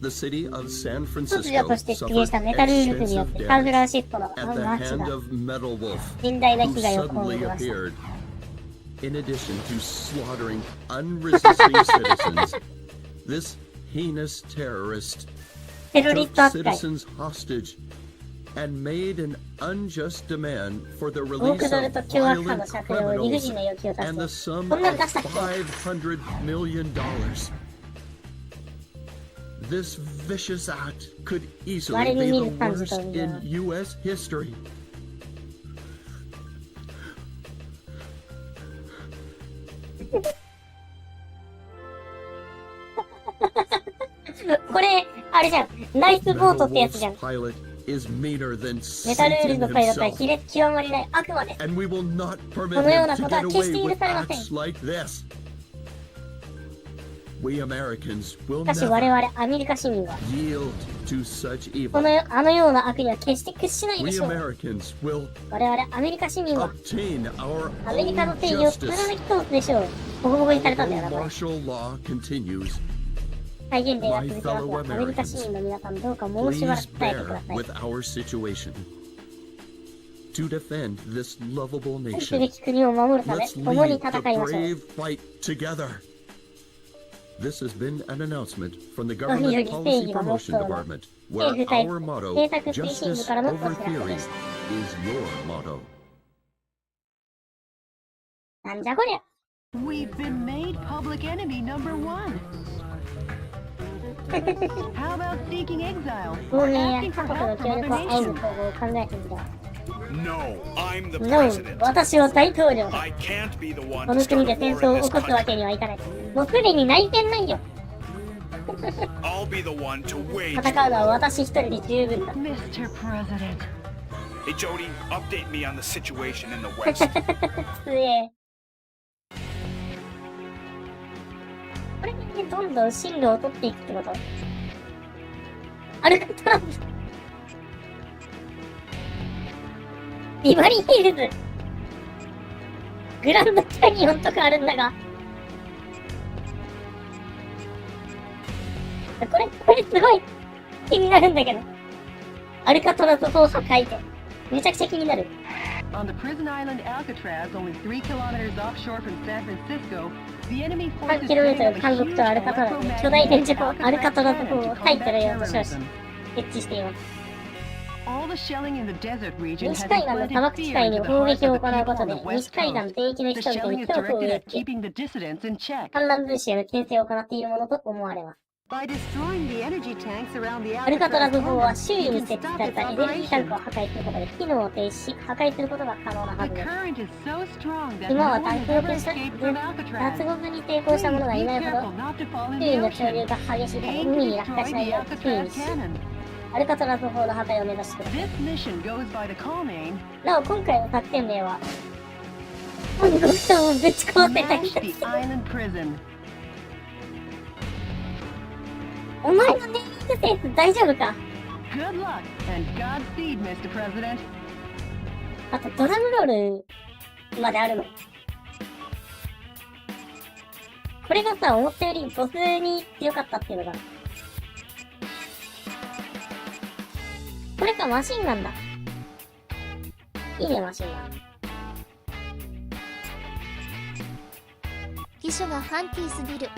the city of San 突如 Francisco として出現 suffered したメタルウルフによっ extensive てサンフラン damage シスコの at the 街 hand が of Metal Wolf, 甚大な who 被害を被 suddenly りました。 appeared. In addition to slaughtering unresisting citizens, this heinous terrorist テロリス took ト扱い。 citizens hostage and made an unjust demand for the 多 release くドル of と凶悪犯の violent 釈放、理不 criminals 尽な要求を and the 達成。 sum こんな of ん出したっけ？ $500 million. This vicious act could easily be the worst in U.S. history. これ、あれじゃん。ナイスボートってやつじゃん。 Pilot is meaner than メタルウルフ Satan のパイロットは himself. 卑劣極まりない悪魔です。 And we will not permit このよう him な to ことは get 決して away 許 with されません。 acts like this. We Americans will しかし我 never 々アメリカ市民は、 yield to such こ evil. のあのような悪には決して屈しないで We しょう。 Americans will 我々アメリカ市民は obtain our アメリカの own 正義を貫 justice. き通すでしょう。ボコボコにされたんだよな、 Although これ。 martial law continues, 再現例が続きますが、アメリカ市民の皆さんどうか申し please 訳伝えてく bear ださい。 with our situation. To defend this lovable 愛すべ nation, き国を守るため、 let's 共に lead 戦 the いましょう。 brave fight together. This has been an announcement from the 何より Government 正 Policy 義がモッ Promotion トーの Department, 政 where 府対 our motto, 政策推進部 justice からのお over 知らせ theory, です is your motto. なんじゃこりゃ。 We've been made public enemy number 1. How about seeking exile 亡 or 命や asking 他 for 国の help 協 from 力 other を仰ぐ nations? 方法を考えてみた。 No, I'm the No, president. 私は大統領だ。 I can't be the one こ to の国 start で a 戦 war 争を in 起 this こすわ country. けにはいかない。もうすでに内戦ないよ。 I'll be the one to wage 戦うのは war. 私一人で十分だ。 Mr. President. Hey Jody, update me on the situation in the west. つえ。これでどんどん進路を取っていくってこと？アルカトラズ。ビバリーヒルズ。グランドキャニオンとかあるんだが。これすごい気になるんだけど。アルカトラズ砲破壊ってめちゃくちゃ気になる。 On the prison island Alcatraz, only 3 kilometers offshore from San Francisco, the enemy 3 forces キロメー setting ト up ル a 韓国 huge とアルカトラズに巨大電磁砲アルカトラズ砲を electromagnetic 対テロ combat 用と称し terrorism. 設置しています。 All the shelling in the desert region 西 has 海岸の implanted 砂漠地 fear 帯に into the 砲 hearts 撃を of 行 the うこ people と on で the west 西海岸 coast. 全域の The 人々 shelling に is 恐怖を directed 植え at 付け keeping the dissidents in check. 反乱分子への牽制を行っているものと思われます。 By destroying the energy tanks around the アルカトラ Alcatraz ズ砲は orbit, 周囲 you に can 設置 stop され its たエネルギータンクを operation. 破壊することで機能を停止し破壊することが可能なは The ずです。 current is so strong that 今 no は one 脱 has ever 獄した escaped from 脱 Alcatraz. 獄に成功した者がい Please ない be ほど careful not to fall in 周囲 the の潮流 ocean. が激しいため Aim 海 to に落下し destroy ない the よう注意 Alcatraz し cannon. アルカトラズ砲の破壊を目指してください。 This mission goes by the call name なお今回の作戦名は本国とをぶち壊せた Smash 人 the Island Prison. お前のネーミングセンス大丈夫か？ Good luck and Godspeed, Mr. President. あとドラムロールまであるの。これがさ、思ったよりボスに強かったっていうのが。これか、マシンガンだ。いいね、マシンガン。秘書がファンキーすぎる。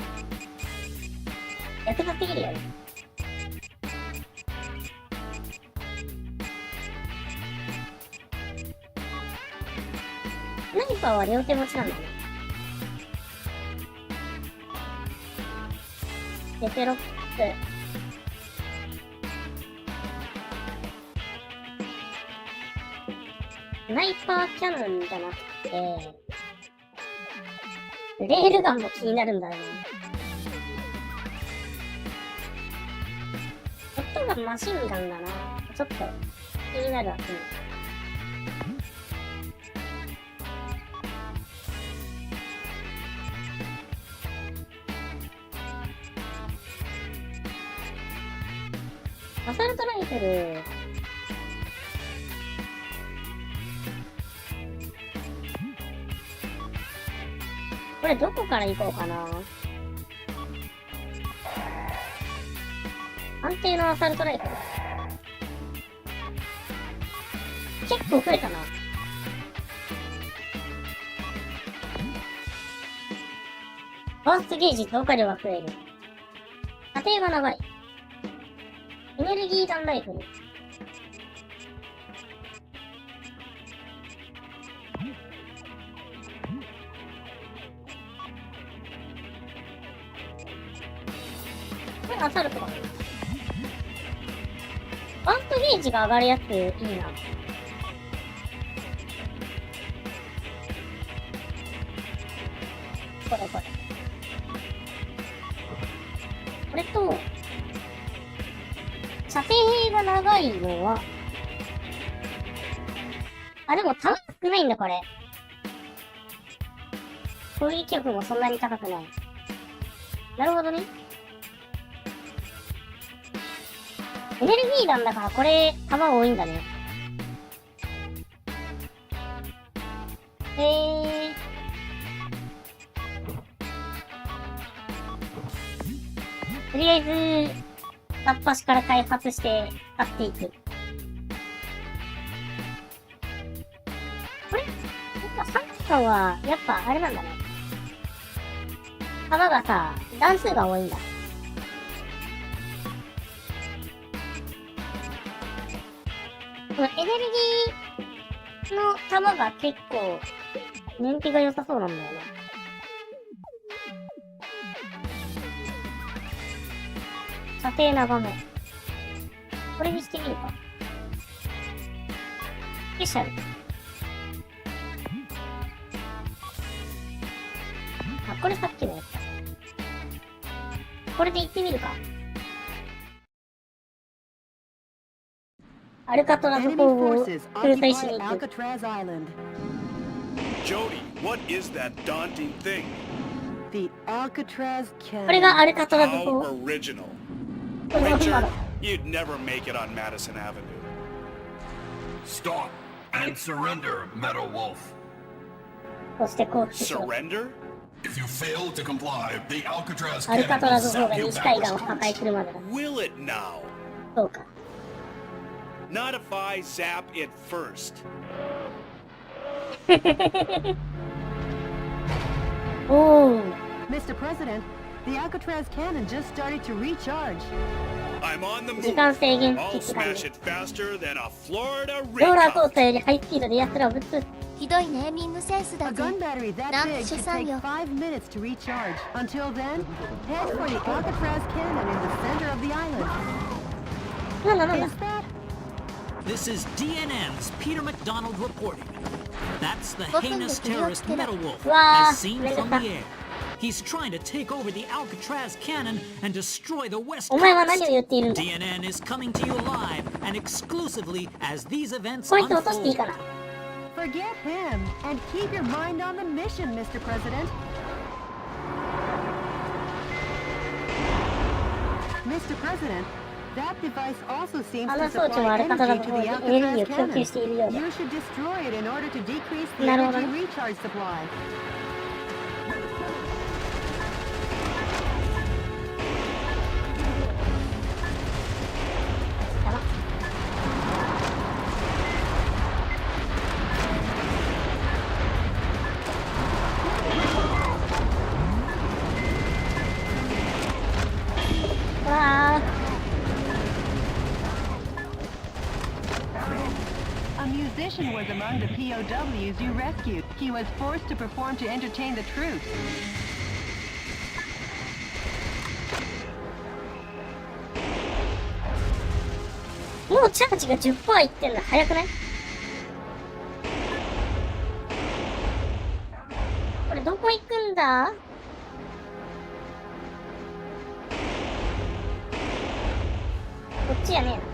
役立っているよね。スナイパーは両手持ちなんだね。デテロック。スナイパーキャノンじゃなくて、レールガンも気になるんだよね。ショットガンマシンガンだな。ちょっと気になるわけ。アサルトライフル。これどこから行こうかな。安定のアサルトライフル。結構増えたな。バーストゲージ増加量が増える。射程が長い。エネルギー弾ライフル。これアサルトかな。バーストゲージが上がるやついいな。これ。これと、射程が長いのは、あ、でも弾少ないんだ、これ。攻撃力もそんなに高くない。なるほどね。エネルギー弾だからこれ、弾多いんだね。とりあえず、片っ端から開発して使っていく。これサッカーは、やっぱあれなんだね。弾がさ、弾数が多いんだ。このエネルギーの弾が結構、燃費が良さそうなんだよね。射程長め。これにしてみるか。スペシャル。あ、これさっきのやつだ。これで行ってみるか。アルカトラズ工房を空対しに行く。Jody, what is that daunting thing? The Alcatraz cannon. これがアルカトラズ工 How original. これが今 Richard, の。 you'd never make it on Madison Avenue. Stop and surrender, Meadow Wolf. そしてこうしてSurrender? If you fail to comply, the Alcatraz アルカ cannon ト will ラズ工 zap が you 西海岸を backwards. 破壊するまでだ。 Will it now? そうか。 Not if I zap it first. おー。 Mr. President, the Alcatraz cannon just started to recharge. I'm on the 時 move. 間制限 I'll 切ってたん smash で。 it faster than a Florida ローラーコー rig. スターよりハイスピードで奴らをぶつ。ひどいネーミングセンス A だぜ。 gun battery that なん big て主 could 産 take よ。 5 minutes to recharge. Until then, head for the Alcatraz cannon in the center of the island. なんだなんだ。 Is that? This is DNN's Peter McDonald reporting. That's the 5分で heinous 気を terrorist つけろ。 Metal Wolf, Wow, as seen from Metal the air. He's trying to take over the Alcatraz cannon and destroy the West お前は何を Coast. 言っているんだ。 DNN is coming to you live and exclusively as these events こいつ落としていい unfold. かな。 Forget him and keep your mind on the mission, Mr. President. Mr. President, that device also seems あ to の装置も supply アルカトラ energy ズ to 工 the にエネルギーを Alcatraz 供給しているよう cannon. だ。 You should destroy it in order to decrease the なるほど energy ね。 recharge supply. やば。A musician was among the POWs you rescued. He was forced to perform to entertain the troops. もうチャージが 10% いってんの早くない？これどこ行くんだ？こっちやねえな。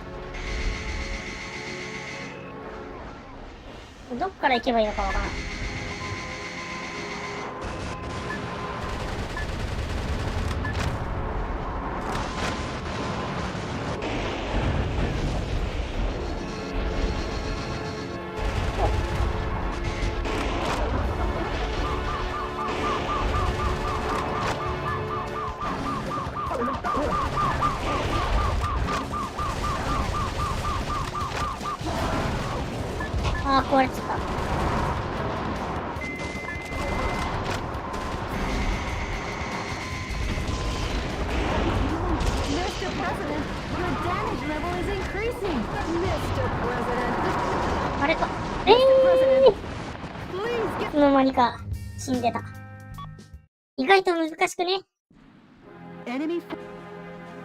どっから行けばいいのかわからん。あー、壊れちゃった。Mr. President, your damage level is increasing. Mr. President. あれか。Please いつの間にか死んでた。意外と難しくね。 Enemy.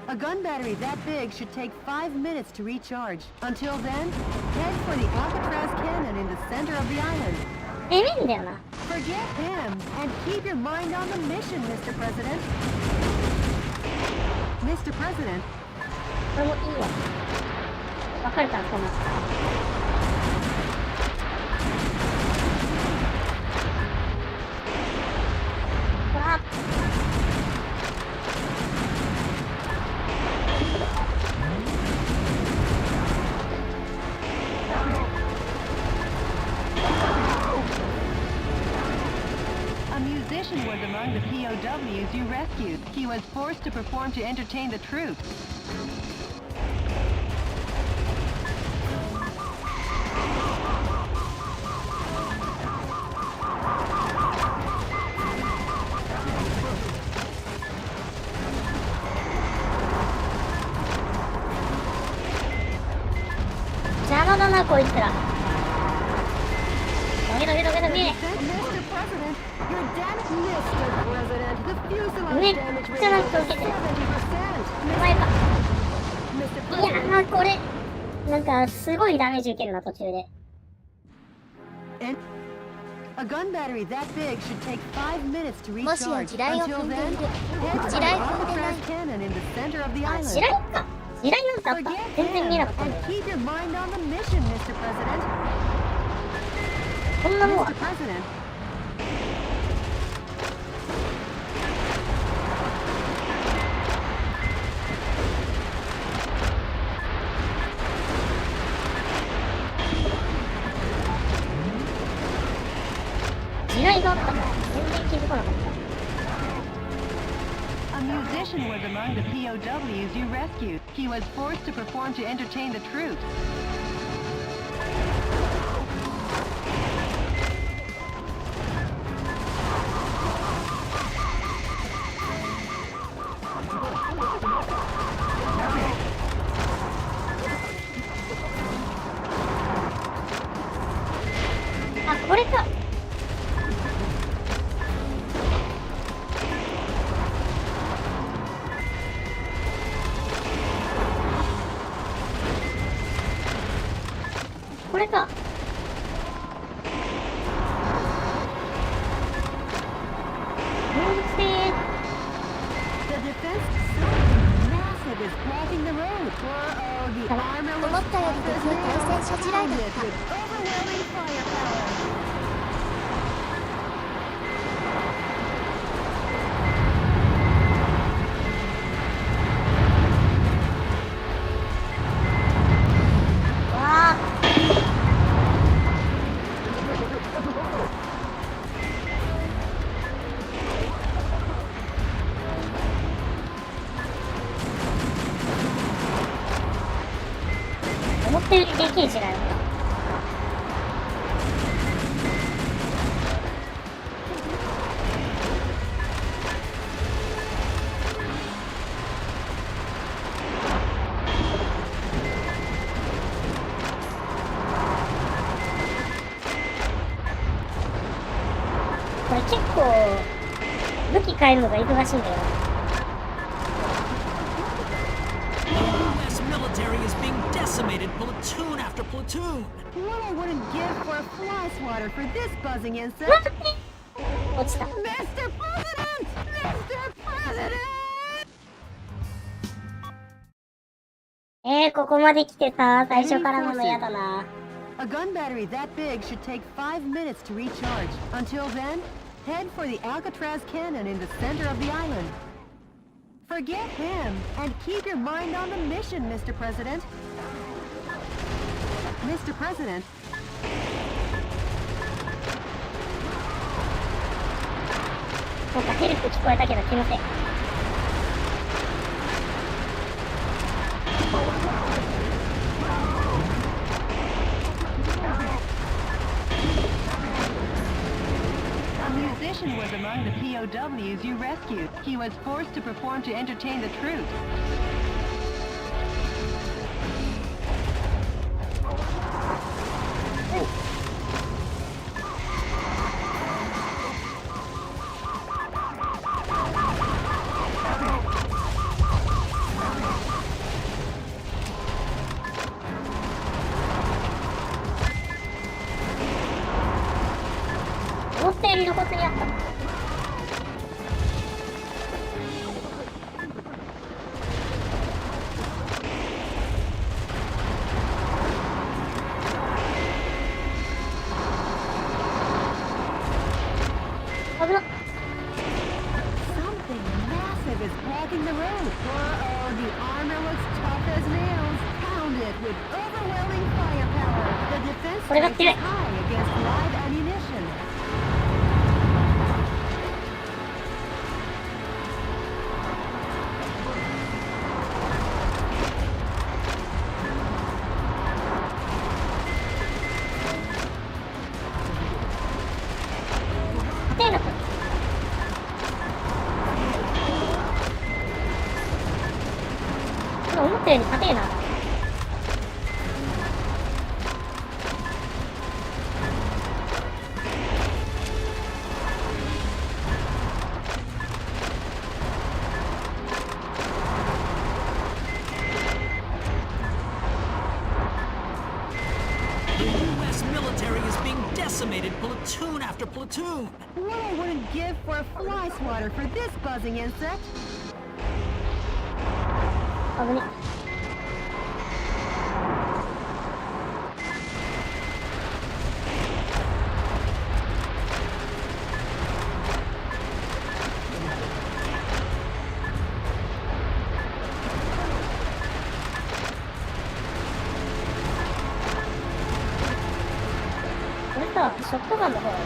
A gun battery that big should take 5 minutes to recharge. Until then, head for the Alcatraz cannon in the center of the island. えめんだよな。 Forget him and keep your mind on the mission, Mr. President. Mr. President. これもいいわ。わかるかな、こんな。ほら。A musician was among the POWs you rescued. He was forced to perform to entertain the troops.邪魔だな、こいつら。どけどけどけどけ。 Mr. President, your damage, Mr. President, the fuselage めっ damage ちゃ rate なん is か受けてる。 70%. お前か。 Mr. いや President, ー、これ、なんか、すごいダメージ受けるな、途中で。 a gun battery that big should take 5 minutes to もしや recharge. 地雷を Until 踏んでい then, る。 head for 地 the 雷踏んでない Alcatraz cannon in the center of the あ、 island. 地雷か。地雷なんてあっ Forget た。全然見え him なかったん and だよ。 keep your mind on the mission, Mr. President. こんなもんは Mr. President. 地雷があったから全然気づかなかった。 A musician was among the POWs you rescued. He was forced to perform to entertain the troops.あ、これか。これか。めんどくせー。 The defense system massive is blocking the road. The armor 思ったよりでかい対戦車地雷だっ with overwhelming firepower. わあ。思ったよりでけえ地雷だった。構、武器変えるのが忙しいんだよな。U.S. military is being decimated platoon after platoon. What I wouldn't give for a fly swatter for this buzzing insect. 落ちた。 Mr. President! Mr. President! ここまで来てさ、最初からなのやだな。A gun battery that big should take 5 minutes to recharge. Until then, head for the Alcatraz cannon in the center of the island. Forget him and keep your mind on the mission, Mr. President. Mr. President. そうか、ヘルプ聞こえたけど気のせい。A musician was among the POWs you rescued. He was forced to perform to entertain the troops.思ったより露骨にあった。危なっ。Something massive is blocking the road. Uh-oh, the armor looks tough as nails. Pound it with overwhelming firepower. The defense rate is high against live ammunition. 勝てなく。思ったより硬えな。The U.S. military is being decimated platoon after platoon. What I wouldn't give for a fly swatter for this buzzing insect. 危ね。これさ、ショットガンの方がいい。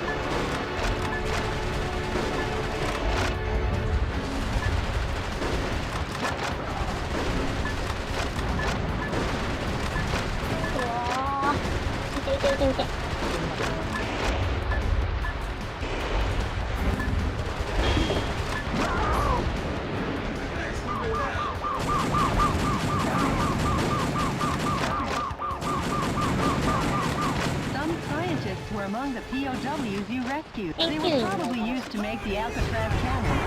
うわー、見て見て見て見て。Some scientists were among the POWs you rescued. They were probably used to make the Alcatraz cannon.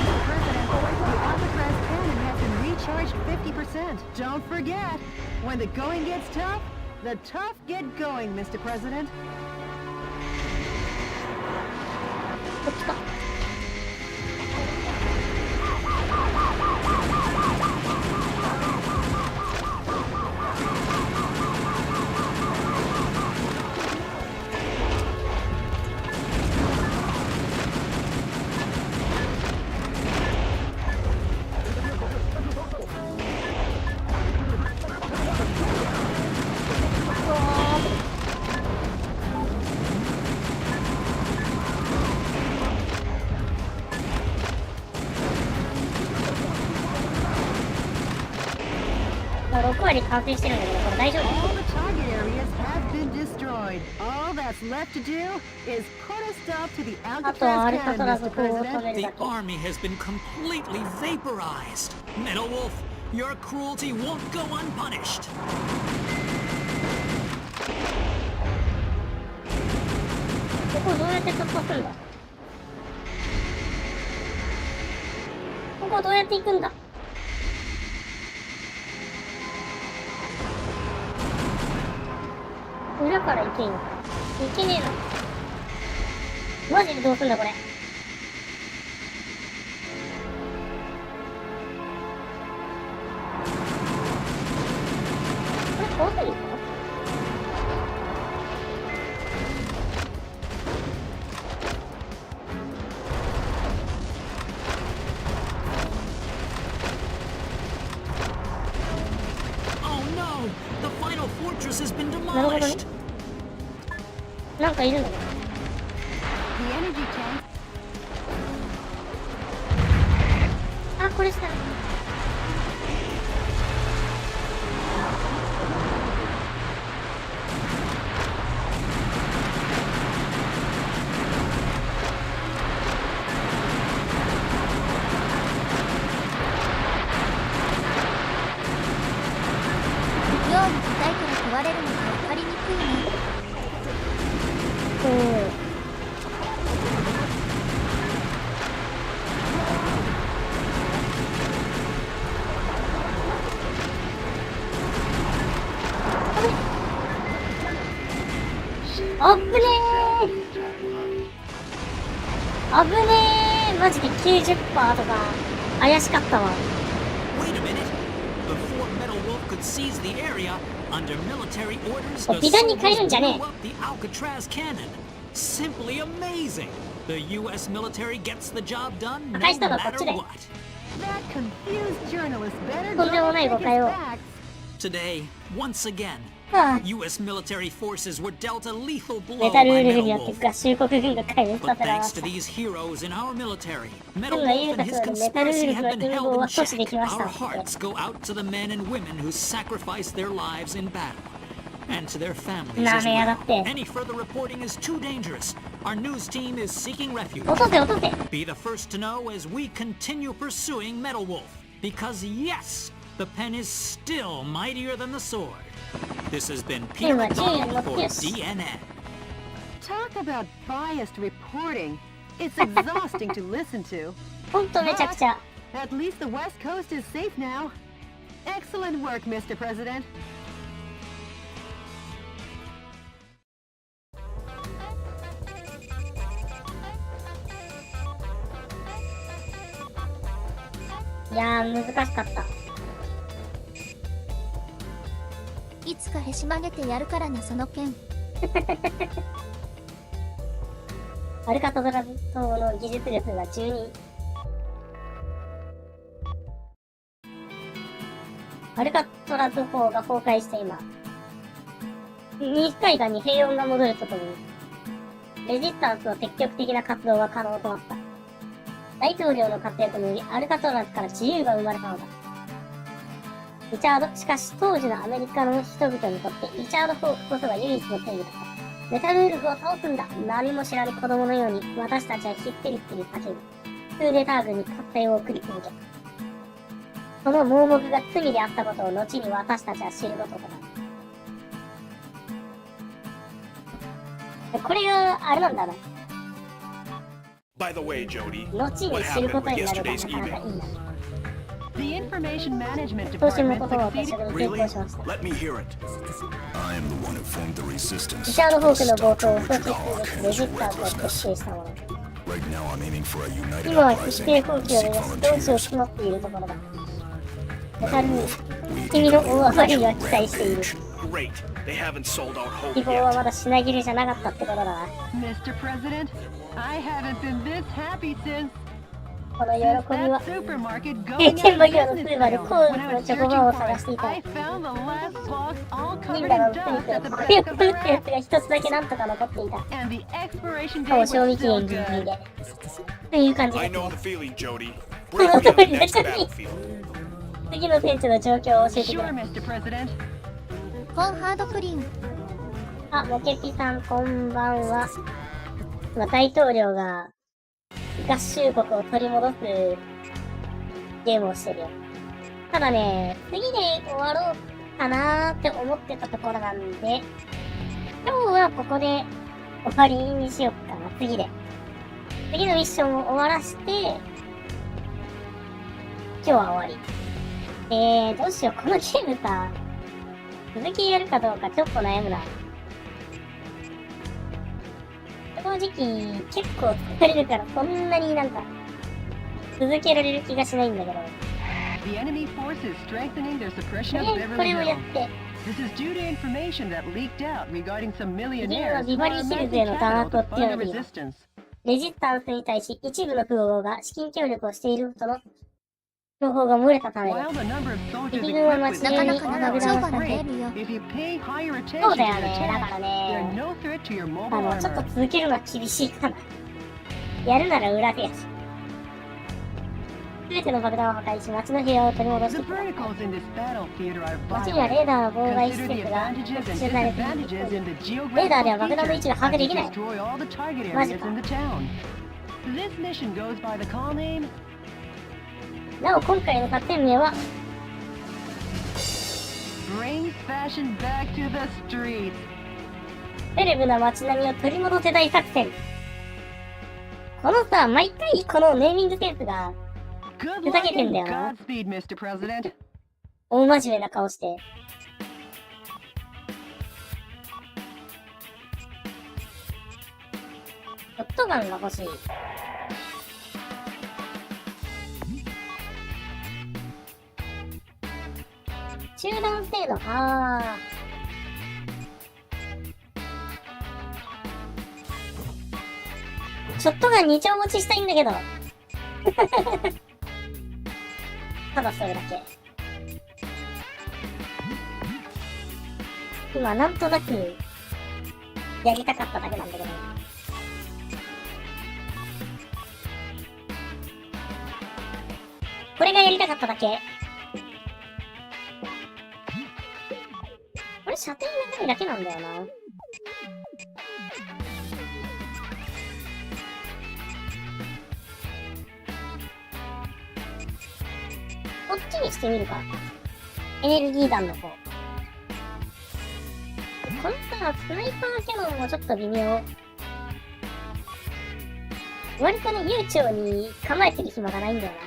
Mr. President, the Alcatraz cannon has been recharged 50%. Don't forget, when the going gets tough, the tough get going, Mr. President. こっちか。6割完成してるんだけど、これ大丈夫？ All the target areas have been destroyed. All that's left to do is put a stop to the あとは Alcatraz アルカト cannon, ラズ Mr. 砲を止 President. める The だけ。 army has been completely vaporized. Metal Wolf, your cruelty won't go unpunished. ここどうやって突破するんだ？うやって行くんだ。裏から行けんよ。行けねえな。マジでどうすんだこれ。これ交差点かな。なるほどね。なんかいるの？あ、これした。妙に硬いから壊れるのが分かりにくいね。あぶねー。あぶねー。マジで 90% とか怪しかったわ。美談に変えるんじゃねえ。Simply amazing. The U.S. military gets the job done no 破壊したのはこっ matter ちで。 what. That confused journalist better とんでもない go 誤解を。 check his facts. Today, once again, はあ、 U.S. military forces were dealt a lethal メ blow タル by ウルフに Metal よって Wolf. 合衆国軍が壊滅さ But せられま thanks し to た。 these heroes in our military, Metal 軍が言 Wolf うた and そ his うでメタルウ conspiracy ルフ have の been 陰謀 held は in 阻止で check. きました Our って。 hearts go out to the men and women who sacrificed their lives in battle. And to their families な as めやが well. って。 Any further reporting is too dangerous. Our news team is seeking refuge. 落とせ落とせ。 Be the first to know as we continue pursuing Metal Wolf. Because yes, the pen is still mightier than the sword. This has been Peter McDonald for DNN. Talk about biased reporting. It's exhausting to listen to. ほんとめちゃくちゃ。 At least the West Coast is safe now. Excellent work, Mr. President. いやー、難しかった。いつかへし曲げてやるからな、その剣。アルカトラズ島の技術力が12。アルカトラズ砲が崩壊して今、西海岸に平穏が戻るとともに、レジスタンスの積極的な活動が可能となった。大統領の活躍によりアルカトラズから自由が生まれたのだ。リチャード、しかし当時のアメリカの人々にとってリチャード・フォークこそが唯一の正義だった。メタルウルフを倒すんだ。何も知らぬ子供のように私たちはひってりってり叫ぶ。クーデター軍に喝采を送り続けた。その盲目が罪であったことを後に私たちは知ることとなる。これがあれなんだな。By the way, Jody, 後に what 知る happened こと with になるがな yesterday's かなかい email? いな。 The Information Management 当選の Department 言葉を私 succeeded. が成功しました。 Let me hear it. I am the one who formed the リ resistance チャード・フォークの暴 to 動を stop 阻止 Richard すべきレジ Hawkins' スタンスを recklessness. 決定したもの。 Right now, I'm aiming for a united 今は一 uprising 斉放棄を and 目 seek 指し、同志を volunteers. 募っているところだ。メタル Wolf, we 君の eagerly 大 await 暴りには your 期待している。 Great. They haven't sold out hope 希望は yet. まだ品切れじゃなかったってことだな。 Mr. President, I haven't been this happy since この喜び that は、 supermarket 経 going 験 out 間 of 際のス business ーパーで sale. 好 When I 物 was のチョコ searching バーを for 探してい it, た。 I found the last box all リ covered ンダが in 売ってる dust け at ど、 the これを back プ of ル the ってやつ rack. が一つだけなんとか残っていた。 And the expiration しかも date 賞 was 味期限 still ギリギリ good. で。っていう感じ I です know ね。 the feeling, Jody. この Break 通 into り the で next すね。 battlefield. 次の戦地の状況を教えてく Sure, れ。 Mr. President. コンハードプリン。あ、モケピさんこんばんは。今大統領が合衆国を取り戻すゲームをしてるよ。ただね、次で終わろうかなーって思ってたところなんで、今日はここで終わりにしよっかな、次で。次のミッションを終わらして、日は終わり。どうしよう。このゲームさ、続きやるかどうかちょっと悩むな。正直、結構疲れるからそんなになんか、続けられる気がしないんだけど。とりあえずこれをやって、自分はビバリーヒルズへの弾圧を強めています。レジスタンスに対し一部の富豪が資金協力をしているとの情報が漏れたためです。敵軍は街中に爆弾を仕掛け、そうだよね。だからね、ちょっと続けるのは厳しいかな。やるなら裏でやる。すべての爆弾を破壊し、街の平和を取り戻してください。街にはレーダーの妨害施設が設置されている。レーダーでは爆弾の位置が把握できない。マジか。なお、今回の作戦名はセレブな街並みを取り戻せ大作戦。このさ、毎回このネーミングセンスがふざけてんだよな。大真面目な顔して。ショットガンが欲しい。集団性能、ショットガン2丁持ちしたいんだけど。ただそれだけ。今なんとなくやりたかっただけなんだけど。これがやりたかっただけ。これ射程長いだけなんだよな。こっちにしてみるか。エネルギー弾の方。このさ、スナイパーキャノンもちょっと微妙。割とね、悠長に構えてる暇がないんだよな。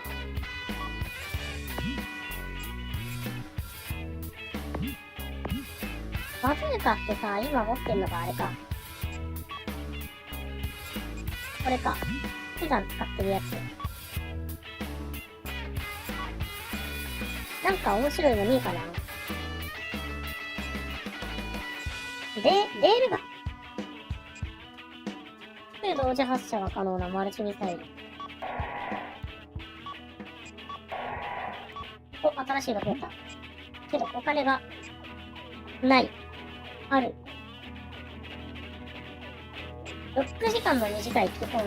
バズーカってさ、今持ってんのがあれか。これか。普段使ってるやつ。なんか面白いの見えかな。レールガン。同時発射が可能なマルチミサイル。お、新しいの増えた。けどお金がない。ある。6時間の短い基本。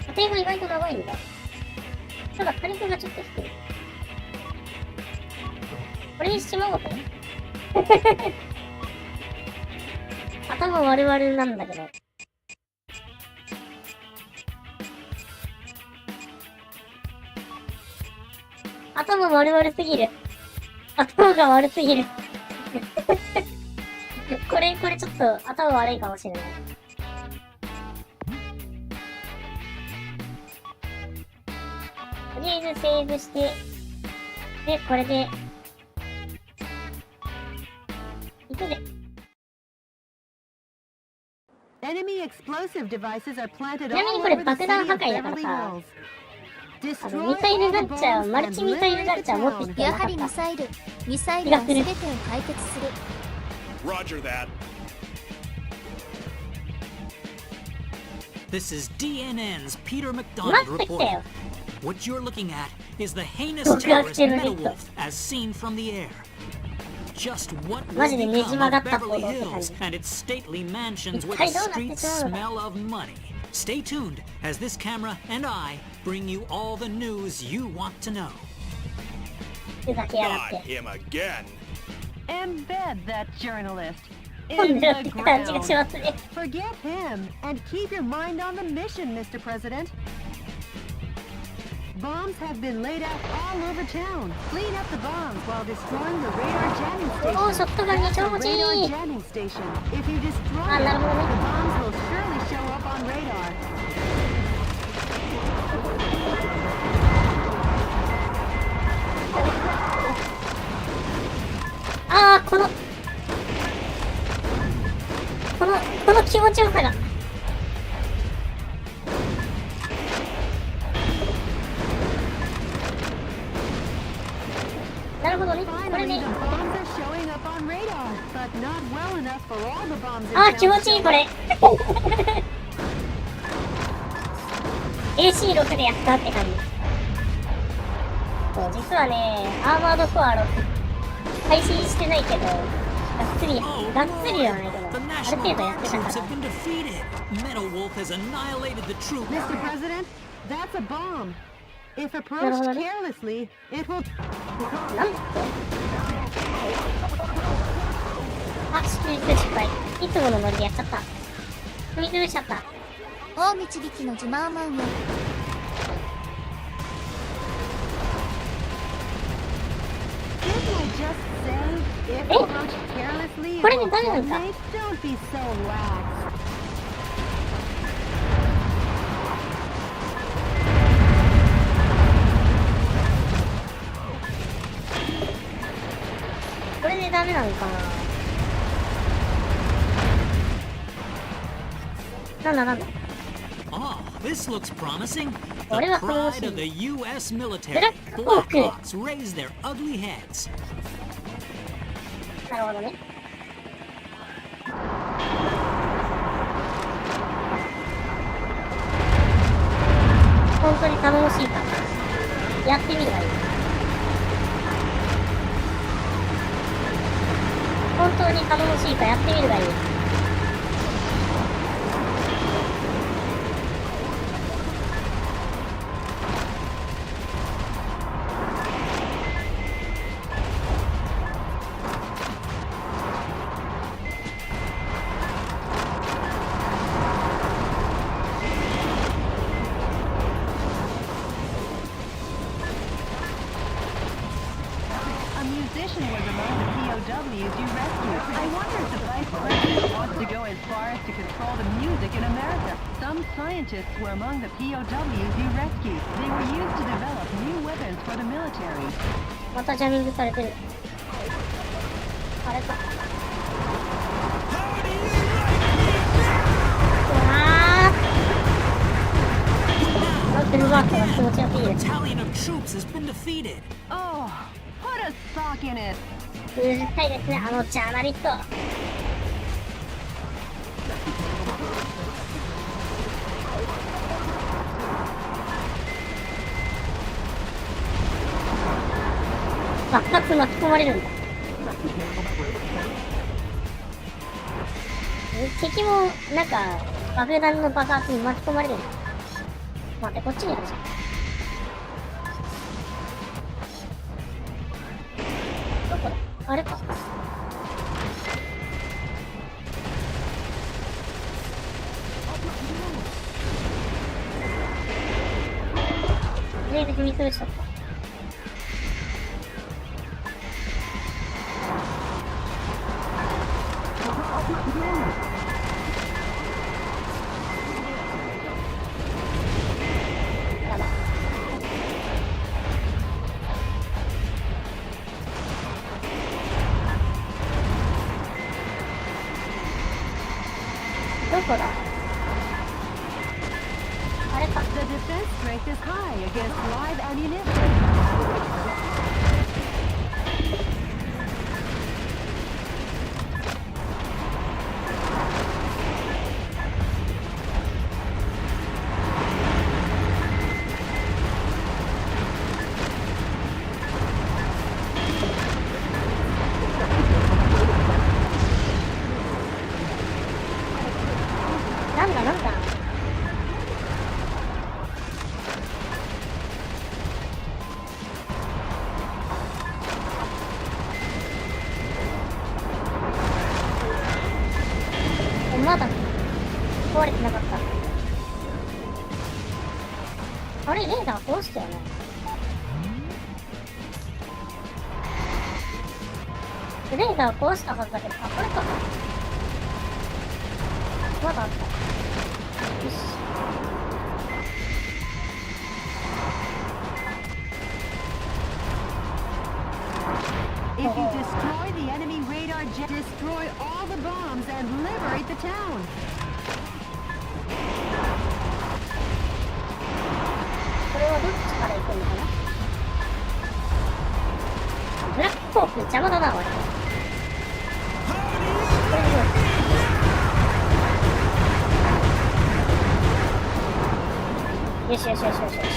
射程が意外と長いんだ。ただ火力がちょっと低い。これにしまおうと。頭悪々なんだけど。頭悪々すぎる。頭が悪すぎる。これちょっと頭悪いかもしれない。とりあえずセーブして、で、これで、いくで。ちなみにこれ爆弾破壊だからさ、ミサイルガッチャー、マルチミサイルガッチャー持ってきてなかった。やはりミサイルは全てを解決する。Roger that. This is DNN's Peter McDonald reporting. What you're looking at is the heinous terrorist Metalwolf as seen from the air. Just what will become of Beverly Hills and its stately mansions where the streets smell of money? Stay tuned as this camera and I bring you all the news you want to know. Not him again. Embed that journalist in the ground. Forget him and keep your mind on the mission, Mr. President. Bombs have been laid out all over town. Clean up the bombs while destroying the radar jamming おー、 station. ショットガンに超欲し Radar い。 jamming station. If you destroy あ、 it, なるほど the ね。 bombs will surely show up on radar. あー、この気持ちよさが。なるほどね。これ Finally, ね the。bombs are showing up on radar, but not well enough for all the bombs in あー、 town 気持ちいい、これ。AC6 でやったって感じ。そう、実はね、アーマードコア6配信してないけど、がっつりではないけど、 The ある National 程度やって Guard たか troops ら。 have been defeated. Metal Wolf has annihilated the troops. Mr. President, that's a bomb. If なる approached ほどね。 carelessly, it will... なんだあ、失敗。いつものノリでやっちゃった。踏み潰しちゃった。大導きの自慢マンよ。 Didn't I just say, if Eh? approached carelessly, it これね、 will 誰なんだ detonate? Don't be so lax. これでダメなのかな。なんだ Ah, this looks promising. The 俺はこれ欲し pride い。 of the U.S. military. ブラックホーク。 Blackhawks raise their ugly heads. なるほどね。本当に頼もしいからやってみるがいい。本当に頼もしいからやってみるがいい。A musician was among the POWs you rescued. I wonder if the vice president wants to go as far as to control the music in America. Some scientists were among the POWs you rescued. They were used to develop new weapons for the military. またジャミングされてる。あれか。うわー。ロックルバートが気持ちよくいいです。 Battalion of troops has been defeated. Oh, put a sock in it. うるさいですね、あのジャーナリスト。爆発巻き込まれるんだ。敵もなんか爆弾の爆発に巻き込まれるんだ。待って、こっちにあるじゃん。どこだ？あれか。全部踏み潰しちゃった。やば。どこだ？あれか。 The defense strength is high against live ammunition. なんだなんだ。あれ、レーダー壊したよね。レーダー壊したはずだけど、あ、これか。まだあった。よし。If you destroy the enemy radar jet, destroy all the bombs and liberate the town. これはどっちから行くのかな。ブラックホーク邪魔だな、割と。これでどうよしよしよしよしよし。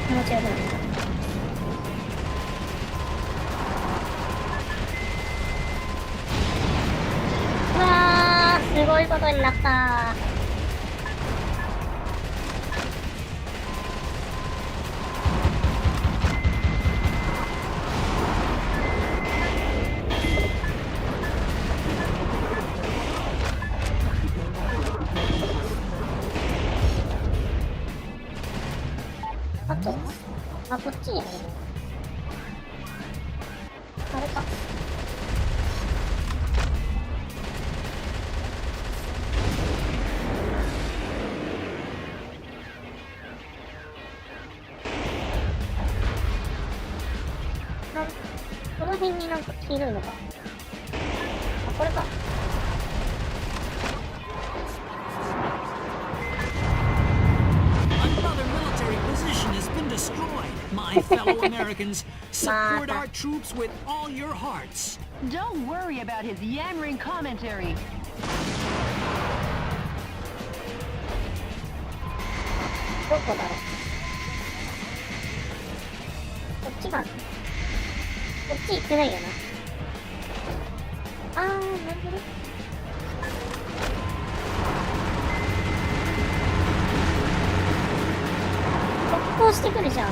気持ちよくなった。うわー、すごいことになったー。あ、こっちにあるね。あれか。この辺になんか黄色いのか。あ、これか。My fellow Americans, support our troops with all your hearts. Don't worry about his yammering commentary. どこだろう。こっちかな。こっち行ってないよな。あー、なるほど。特攻してくるじゃん。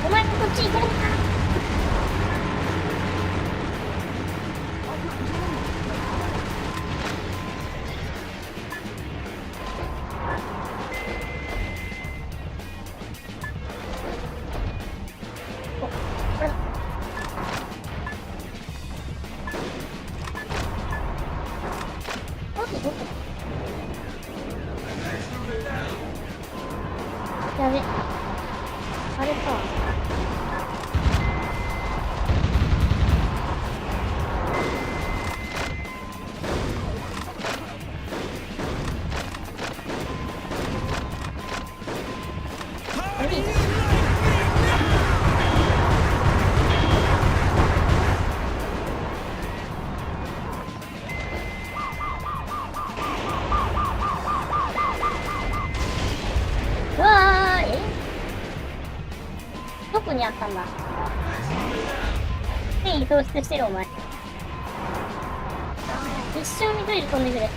お前もこっち行けるか。やべ。あれか。うわー、どこにあったんだ。変異喪失してるお前。一生ミサイル飛んでくれ。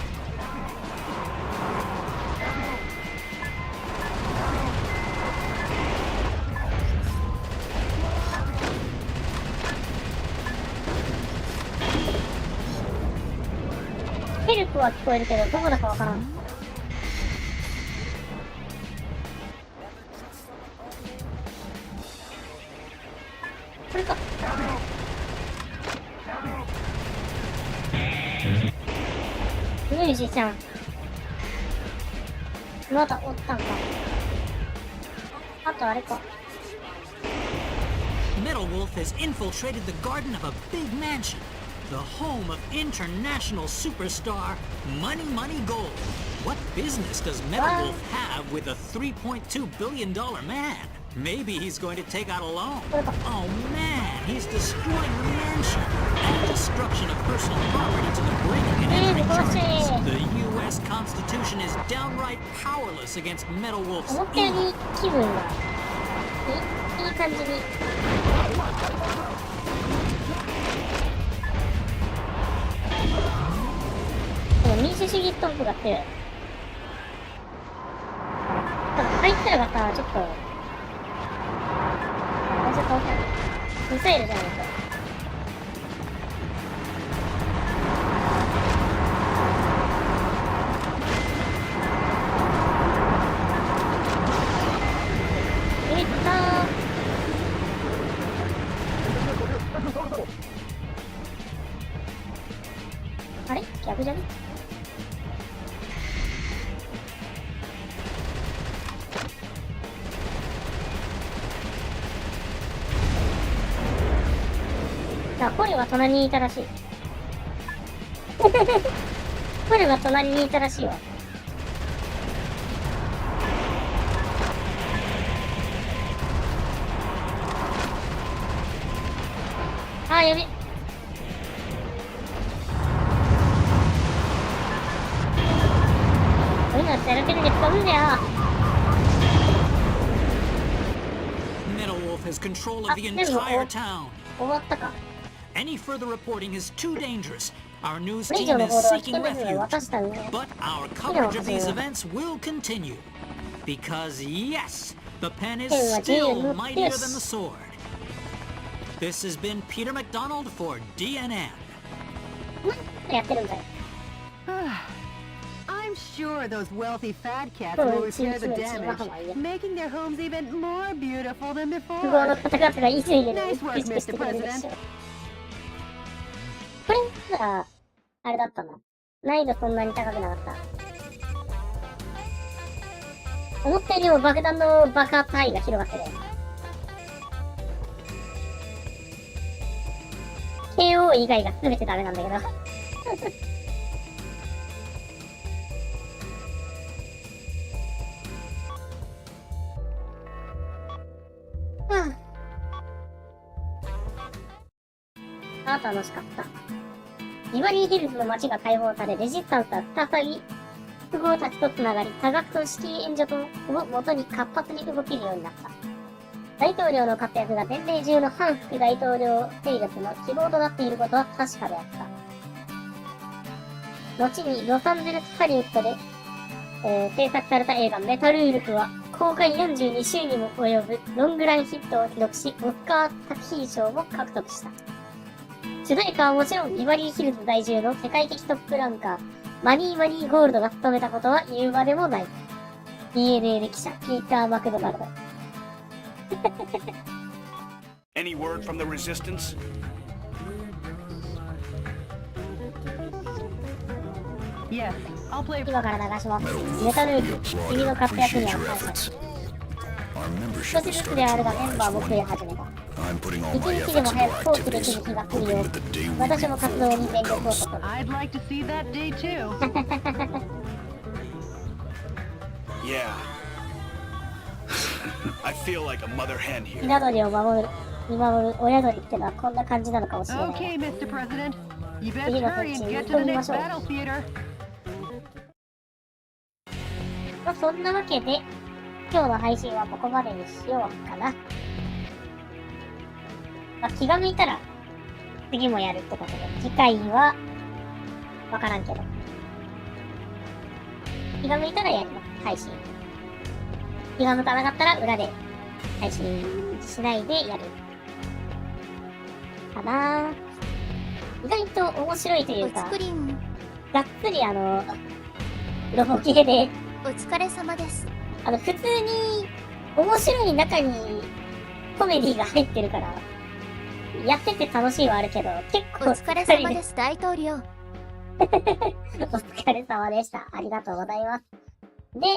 ヘルプは聞こえるけどどこだかわからん。これか。ミュージシャン。まだおったんか。あとあれか。Metal Wolf has infiltrated the garden of a big mansion, the home of international superstar Money Gold. What business does Metal Wolf have with a $3.2 billion man? Maybe he's going to take out a loan. Oh man, he's destroying the mansion. And destruction of personal property to the breaking and entering charges. The U.S. Constitution is downright powerless against Metal Wolf's 思ったより気分がいい感じに。主義トンプが強い。ただ、あいつらがさ、ちょっと、もうちょっとわかんない。ミサイルじゃないか。あれ逆じゃね？あ、コレは隣にいたらしい。コレは隣にいたらしいわ。あ、やべ。Metalwolf has control of the entire town. 終わったか。 Any further reporting is too dangerous. Our news これ以 team 上の is 報道は seeking 危険ですので refuge, 渡した上で。 but our coverage of these events will continue. Because yes, the pen is still mightier than the sword. This has been Peter McDonald for DNN. やってるんだよ。I'm sure those wealthy fat cats will repair the damage, making their homes even more beautiful than 不合の before. 方々がいついで Nice 美 work, しくして Mr. くれるでしょ President. う。これさ、あれだったな。難易度そんなに高くなかった。思ったよりも爆弾の爆発範囲が広がってる。KO 以外が全てダメなんだけど。楽しかった。ビバリーヒルズの街が解放され、レジスタンスは再び複合たちとつながり、多額の資金援助とを元に活発に動けるようになった。大統領の活躍が全米中の反副大統領勢力の希望となっていることは確かであった。後にロサンゼルスハリウッドで、制作された映画メタルウルフは公開42週にも及ぶロングランヒットを記録し、オスカー作品賞も獲得した。主題歌はもちろんビバリーヒルズ在住の世界的トップランカー、マニーゴールドが務めたことは言うまでもない。DNA 歴者、ピーター・マクドナルド。Any word from the resistance? Yes, I'll play. 今から流します。メタルウルフ、君の活躍には感謝。少しずつであるがメンバーも増え始めた。一日でも早く放棄できる日が来るよう、私も活動に全力を注ぐ。I'd like to see that day too. Yeah. I feel like a mother hen here. ひな鳥を見守る親鳥ってのはこんな感じなのかもしれない。 Okay, Mr. President. You best 次の hurry 作 and 品 get に to 飛 the びま next しょう。 battle theater. まあ、そんなわけで、今日の配信はここまでにしようかな。まあ、気が向いたら、次もやるってことで、次回は、わからんけど。気が向いたらやります、配信。気が向かなかったら裏で、配信しないでやる。かなぁ。意外と面白いというか、お作りんがっつりロボ系で、お疲れ様です。普通に、面白い中に、コメディが入ってるから、やってて楽しいはあるけど、結構お疲れ様です、大統領。お疲れ様でした。ありがとうございます。で、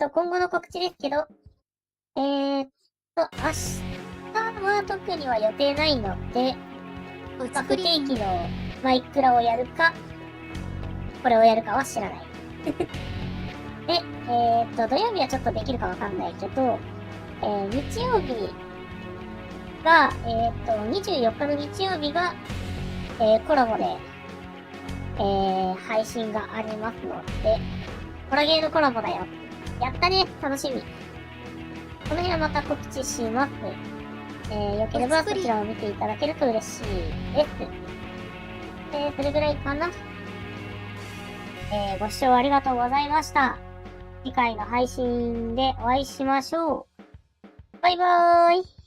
今後の告知ですけど、明日は特には予定ないので、お不作りん定期のマイクラをやるか、これをやるかは知らない。で、土曜日はちょっとできるかわかんないけど、日曜日が、24日の日曜日が、コラボで、配信がありますので、コラゲーのコラボだよ。やったね、楽しみ。この辺はまた告知します。よければそちらを見ていただけると嬉しいです。それぐらいかな。ご視聴ありがとうございました。次回の配信でお会いしましょう。バイバーイ。